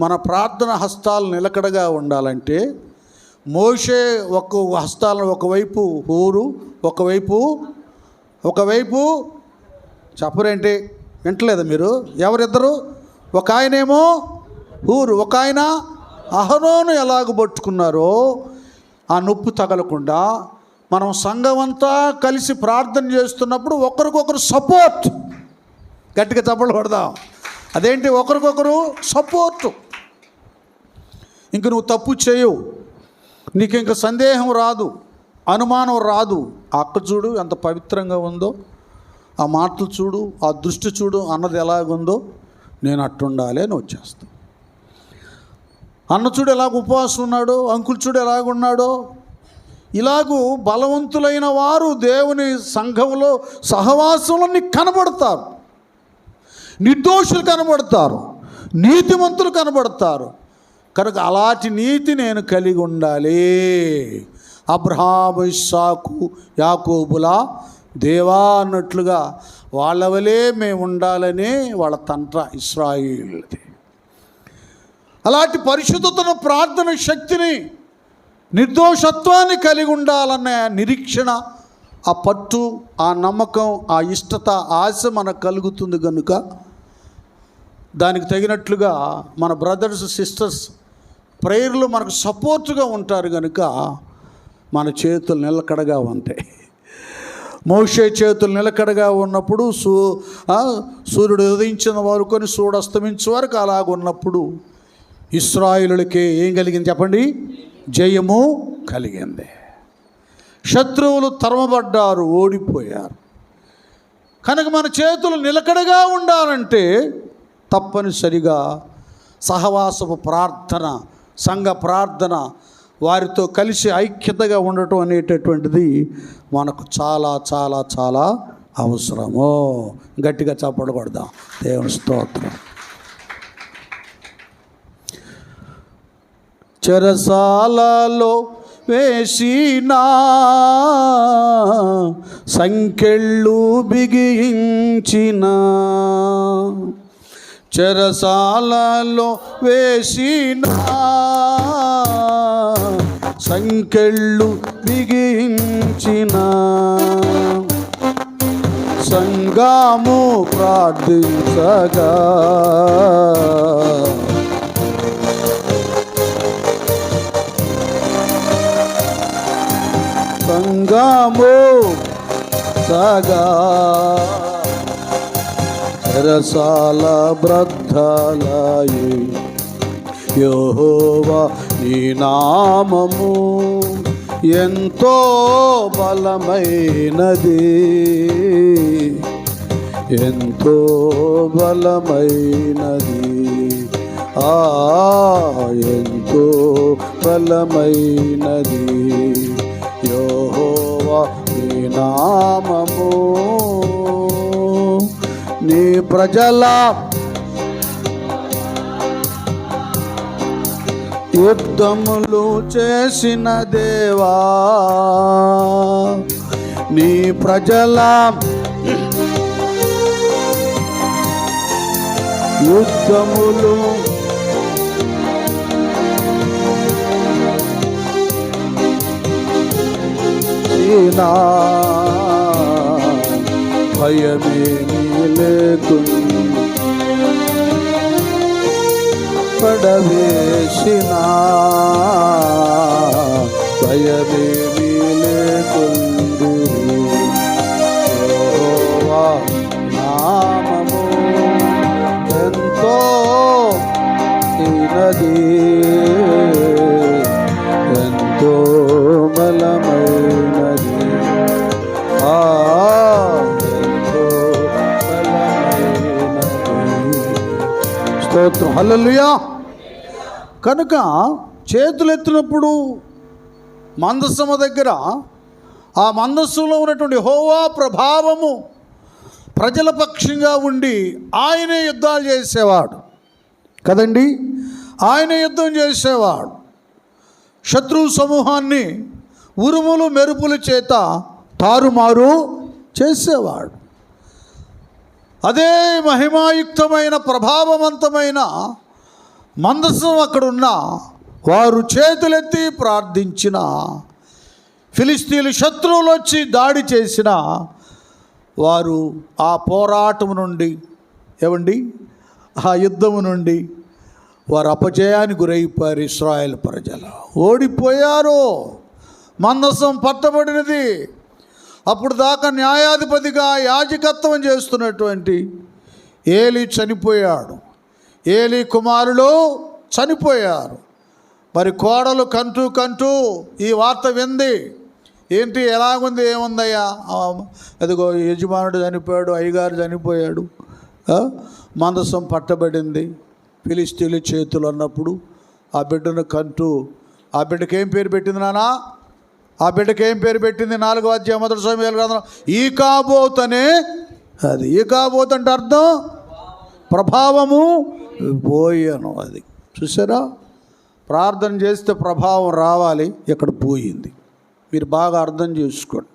మన ప్రార్థన హస్తాలు నిలకడగా ఉండాలంటే మోషే ఒక హస్తాలను ఒకవైపు హూరు, ఒకవైపు చెప్పరేంటి, వింటలేదా మీరు? ఎవరిద్దరు? ఒక ఆయనేమో హూరు, ఒక ఆయన అహరోను ఎలాగ పట్టుకున్నారో ఆ నొప్పి తగలకుండా మనం సంఘమంతా కలిసి ప్రార్థన చేస్తున్నప్పుడు ఒకరికొకరు సపోర్ట్, గట్టిగా చప్పట్లు కొడదాం. అదేంటి? ఒకరికొకరు సపోర్టు. ఇంక నువ్వు తప్పు చేయవు, నీకు ఇంక సందేహం రాదు, అనుమానం రాదు. ఆ అక్క చూడు ఎంత పవిత్రంగా ఉందో, ఆ మాటలు చూడు, ఆ దృష్టి చూడు అన్నది ఎలాగుందో, నేను అట్టుండాలి అని వచ్చేస్తాను. అన్న చూడు ఎలాగ ఉపవాసం ఉన్నాడో, అంకుల్ చూడు ఎలాగున్నాడో. ఇలాగూ బలవంతులైన వారు దేవుని సంఘంలో సహవాసంలో నీకు కనబడతారు, నిర్దోషులు కనబడతారు, నీతిమంతులు కనబడతారు. కనుక అలాంటి నీతి నేను కలిగి ఉండాలి. అబ్రహాము, ఇస్సాకు, యాకోబుల దేవా అన్నట్లుగా వాళ్ళ వలే మేము ఉండాలని వాళ్ళ తండ్ర ఇశ్రాయేలుది. అలాంటి పరిశుద్ధతను, ప్రార్థన శక్తిని, నిర్దోషత్వాన్ని కలిగి ఉండాలన్న నిరీక్షణ, ఆ పట్టు, ఆ నమ్మకం, ఆ ఇష్టత, ఆశ మనకు కలుగుతుంది. కనుక దానికి తగినట్లుగా మన బ్రదర్స్ సిస్టర్స్ ప్రేయర్లు మనకు సపోర్టుగా ఉంటారు. కనుక మన చేతులు నిలకడగా ఉంటాయి. మోషే చేతులు నిలకడగా ఉన్నప్పుడు సూర్యుడు ఉదయించిన వరకు సూర్యుడు అస్తమించే వరకు అలాగున్నప్పుడు ఇశ్రాయేలులకి ఏం కలిగింది చెప్పండి? జయము కలిగింది. శత్రువులు తరమబడ్డారు, ఓడిపోయారు. కనుక మన చేతులు నిలకడగా ఉండాలంటే తప్పనిసరిగా సహవాసపు ప్రార్థన, సంఘ ప్రార్థన, వారితో కలిసి ఐక్యతగా ఉండటం అనేటటువంటిది మనకు చాలా చాలా చాలా అవసరము. గట్టిగా చప్పట్లు కొడదాం. దేవుని స్తోత్రం. చెరసాలలో వేసిన సంకెళ్ళు బిగించిన, చెరసాలలో వేసిన సంకెళ్ళు బిగించిన సంఘము ప్రార్థించగా సంఘము సగా చెరసాల బ్రద్దలాయి యెహోవా నీ నామము ఎంతో బలమైనది, ఎంతో బలమైనది, ఎంతో బలమైనది. యెహోవా నీ నామము నీ ప్రజల యుద్ధములు చేసిన దేవా, నీ ప్రజల యుద్ధములు నా భయమేమీ లేకుండా పడవేసిన భయమేమీ లేకుండు. యెహోవా నామము ఎంతో హీనది, ఎంతో బలమైనది. స్తోత్రం. హల్లెలూయా. కనుక చేతులు ఎత్తినప్పుడు మందసము దగ్గర ఆ మందస్సులో ఉన్నటువంటి యెహోవా ప్రభావము ప్రజల పక్షంగా ఉండి ఆయనే యుద్ధాలు చేసేవాడు కదండి. ఆయన యుద్ధం చేసేవాడు. శత్రు సమూహాన్ని ఉరుములు మెరుపుల చేత తారుమారు చేసేవాడు. అదే మహిమాయుక్తమైన ప్రభావవంతమైన మందసం అక్కడున్న వారు చేతులెత్తి ప్రార్థించిన ఫిలిస్తీన్లు శత్రువులు వచ్చి దాడి చేసిన వారు ఆ పోరాటము నుండి ఆ యుద్ధము నుండి వారు అపజయానికి గురైపోయారు. ఇశ్రాయేలు ప్రజలు ఓడిపోయారు. మందసం పట్టబడినది. అప్పుడు దాకా న్యాయాధిపతిగా యాజకత్వం చేస్తున్నటువంటి ఏలీ చనిపోయాడు. ఏలీ కుమారులు చనిపోయారు. మరి కోడలు కంటూ ఈ వార్త వింది. ఏంటి, ఎలాగుంది, ఏముందయ్యా, అదిగో యజమానుడు చనిపోయాడు, అయ్యగారు చనిపోయాడు, మందసం పట్టబడింది ఫిలిస్తీన్ల చేతులు అన్నప్పుడు ఆ బిడ్డను ఆ బిడ్డకి ఏం పేరు పెట్టింది నాన్న? ఆ బిడ్డకి ఏం పేరు పెట్టింది? 4వ అధ్యాయం 1 సమూయేలు గ్రంథం ఈకాబోత్ అనే. అది ఈకాబోత్ అంటే అర్థం ప్రభావము పోయాను. అది చూసారా? ప్రార్థన చేస్తే ప్రభావం రావాలి. ఇక్కడ పోయింది. మీరు బాగా అర్థం చేసుకోండి.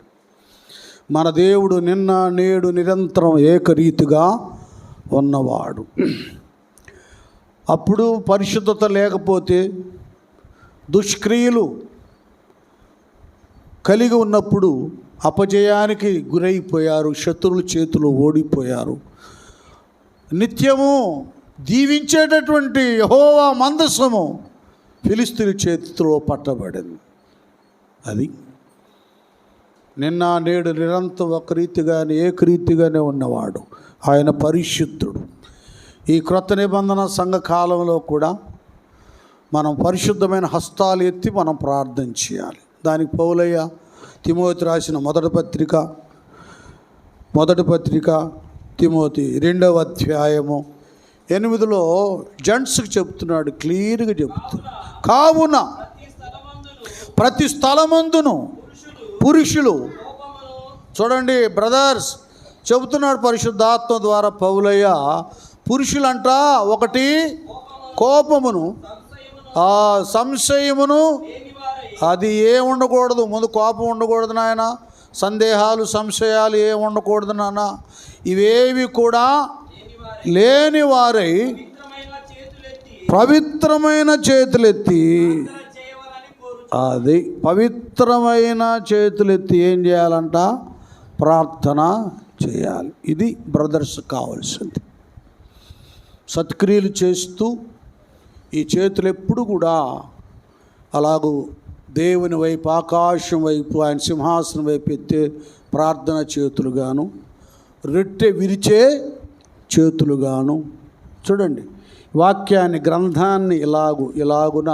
మన దేవుడు నిన్న నేడు నిరంతరం ఏకరీతిగా ఉన్నవాడు. అప్పుడు పరిశుద్ధత లేకపోతే దుష్క్రియలు కలిగి ఉన్నప్పుడు అపజయానికి గురైపోయారు. శత్రువుల చేతులు ఓడిపోయారు. నిత్యము దీవించేటటువంటి యెహోవా మందసము ఫిలిస్తీన్ల చేతిలో పట్టబడింది. అది నిన్న నేడు నిరంతరం ఒక రీతిగానే ఏకరీతిగానే ఉన్నవాడు. ఆయన పరిశుద్ధుడు. ఈ క్రొత్త నిబంధన సంఘ కాలంలో కూడా మనం పరిశుద్ధమైన హస్తాలు ఎత్తి మనం ప్రార్థన చేయాలి. దానికి పౌలయ్య తిమోతి రాసిన మొదటి పత్రిక తిమోతి 2వ అధ్యాయము 8లో జెంట్స్కి చెప్తున్నాడు, క్లియర్గా చెప్తున్నాడు. కావున ప్రతి స్థలమందును పురుషులు, చూడండి బ్రదర్స్, చెబుతున్నాడు పరిశుద్ధాత్మ ద్వారా పౌలయ్య. పురుషులంట ఒకటి కోపమును, సంశయమును, అది ఉండకూడదు. ముందు కోపం ఉండకూడదు నాయన, సందేహాలు సంశయాలు ఉండకూడదు నాన్న. ఇవేవి కూడా లేని వారై పవిత్రమైన చేతులెత్తి, అది పవిత్రమైన చేతులెత్తి ఏం చేయాలంట? ప్రార్థన చేయాలి. ఇది బ్రదర్స్ కావాల్సింది. సత్క్రియలు చేస్తూ ఈ చేతులు ఎప్పుడు కూడా అలాగూ దేవుని వైపు, ఆకాశం వైపు, ఆయన సింహాసనం వైపు ఎత్తే ప్రార్థన చేతులుగాను, రొట్టె విరిచే చేతులుగాను. చూడండి, వాక్యాన్ని గ్రంథాన్ని ఇలాగున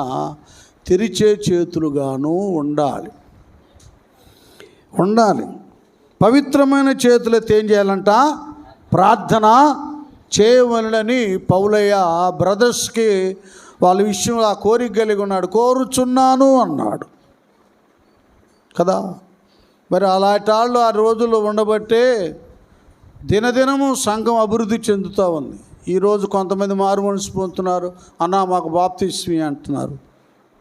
తెరిచే చేతులుగాను ఉండాలి. పవిత్రమైన చేతులతో ఏం చేయాలంట? ప్రార్థన చేయవలనని పౌలయ్య బ్రదర్స్కి వాళ్ళ విషయంలో ఆ కోరిక కలిగి ఉన్నాడు. కోరుచున్నాను అన్నాడు కదా. మరి అలాంటి వాళ్ళు ఆ రోజుల్లో ఉండబట్టే దినదినము సంఘం అభివృద్ధి చెందుతూ ఉంది. ఈరోజు కొంతమంది మారు మనసు పొందుతున్నారు. అన్నా మాకు బాప్తిస్మీ అంటున్నారు,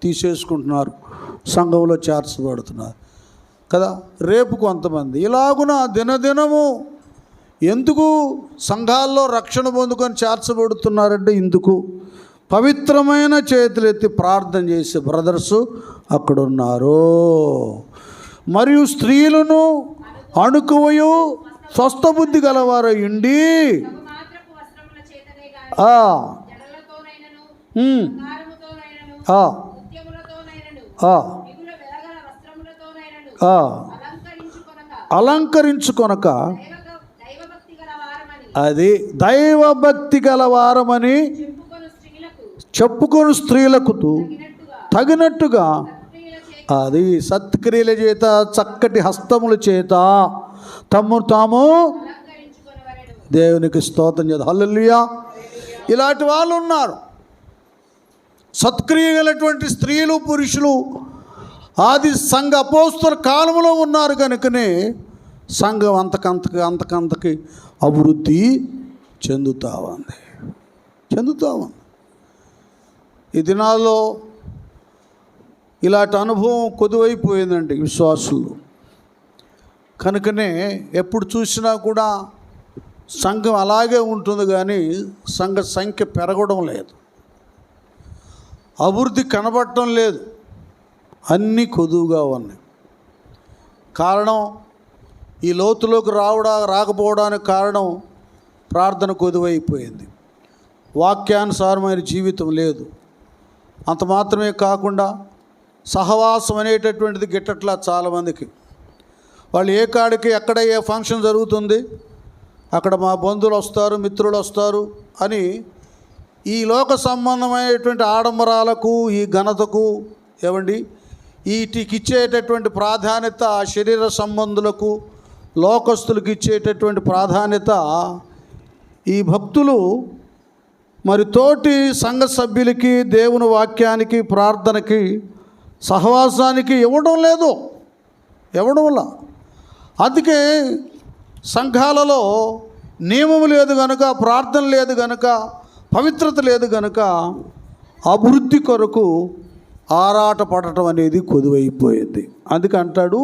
తీసేసుకుంటున్నారు, సంఘంలో చేర్చబడుతున్నారు కదా. రేపు కొంతమంది ఇలాగున దినదినము ఎందుకు సంఘాల్లో రక్షణ పొందుకొని చేర్చబడుతున్నారంటే ఇందుకు పవిత్రమైన చేతులెత్తి ప్రార్థన చేసే బ్రదర్సు అక్కడున్నారు. మరియు స్త్రీలను అణుకువయు స్వస్థ బుద్ధి గలవారు ఉండి అలంకరించుకొనక, అది దైవభక్తి గలవారమని చెప్పుకొని స్త్రీలకు తగినట్టుగా, అది సత్క్రియల చేత, చక్కటి హస్తముల చేత తమ్ము తాము దేవునికి స్తోత్రం చేద్దాం. హల్లెలూయా. ఇలాంటి వాళ్ళు ఉన్నారు. సత్క్రియ గలటువంటి స్త్రీలు పురుషులు ఆది సంఘ అపోస్తల కాలంలో ఉన్నారు కనుకనే సంఘం అంతకంతకి అభివృద్ధి చెందుతా ఉంది. ఈ దినాల్లో ఇలాంటి అనుభవం కొదువైపోయిందండి విశ్వాసులు. కనుకనే ఎప్పుడు చూసినా కూడా సంఘం అలాగే ఉంటుంది, కానీ సంఘ సంఖ్య పెరగడం లేదు, అభివృద్ధి కనబడటం లేదు, అన్నీ కొదువుగా ఉన్నాయి. కారణం ఈ లోతులోకి రాకపోవడానికి కారణం ప్రార్థన కొదువైపోయింది, వాక్యానుసారమైన జీవితం లేదు. అంత మాత్రమే కాకుండా సహవాసం అనేటటువంటిది గిట్టట్లా చాలామందికి. వాళ్ళు ఏ కాడికి ఎక్కడ ఏ ఫంక్షన్ జరుగుతుంది అక్కడ మా బంధువులు వస్తారు, మిత్రులు వస్తారు అని ఈ లోక సంబంధమైనటువంటి ఆడంబరాలకు, ఈ ఘనతకు వీటికి ఇచ్చేటటువంటి ప్రాధాన్యత, శరీర సంబంధులకు, లోకస్తులకు ఇచ్చేటటువంటి ప్రాధాన్యత ఈ భక్తులు మరి తోటి సంఘ సభ్యులకి, దేవుని వాక్యానికి, ప్రార్థనకి, సహవాసానికి ఇవ్వడంలా. అందుకే సంఘాలలో నియమం లేదు కనుక, ప్రార్థన లేదు కనుక, పవిత్రత లేదు కనుక అభివృద్ధి కొరకు ఆరాటపడటం అనేది కొదువైపోయింది. అందుకే అంటాడు,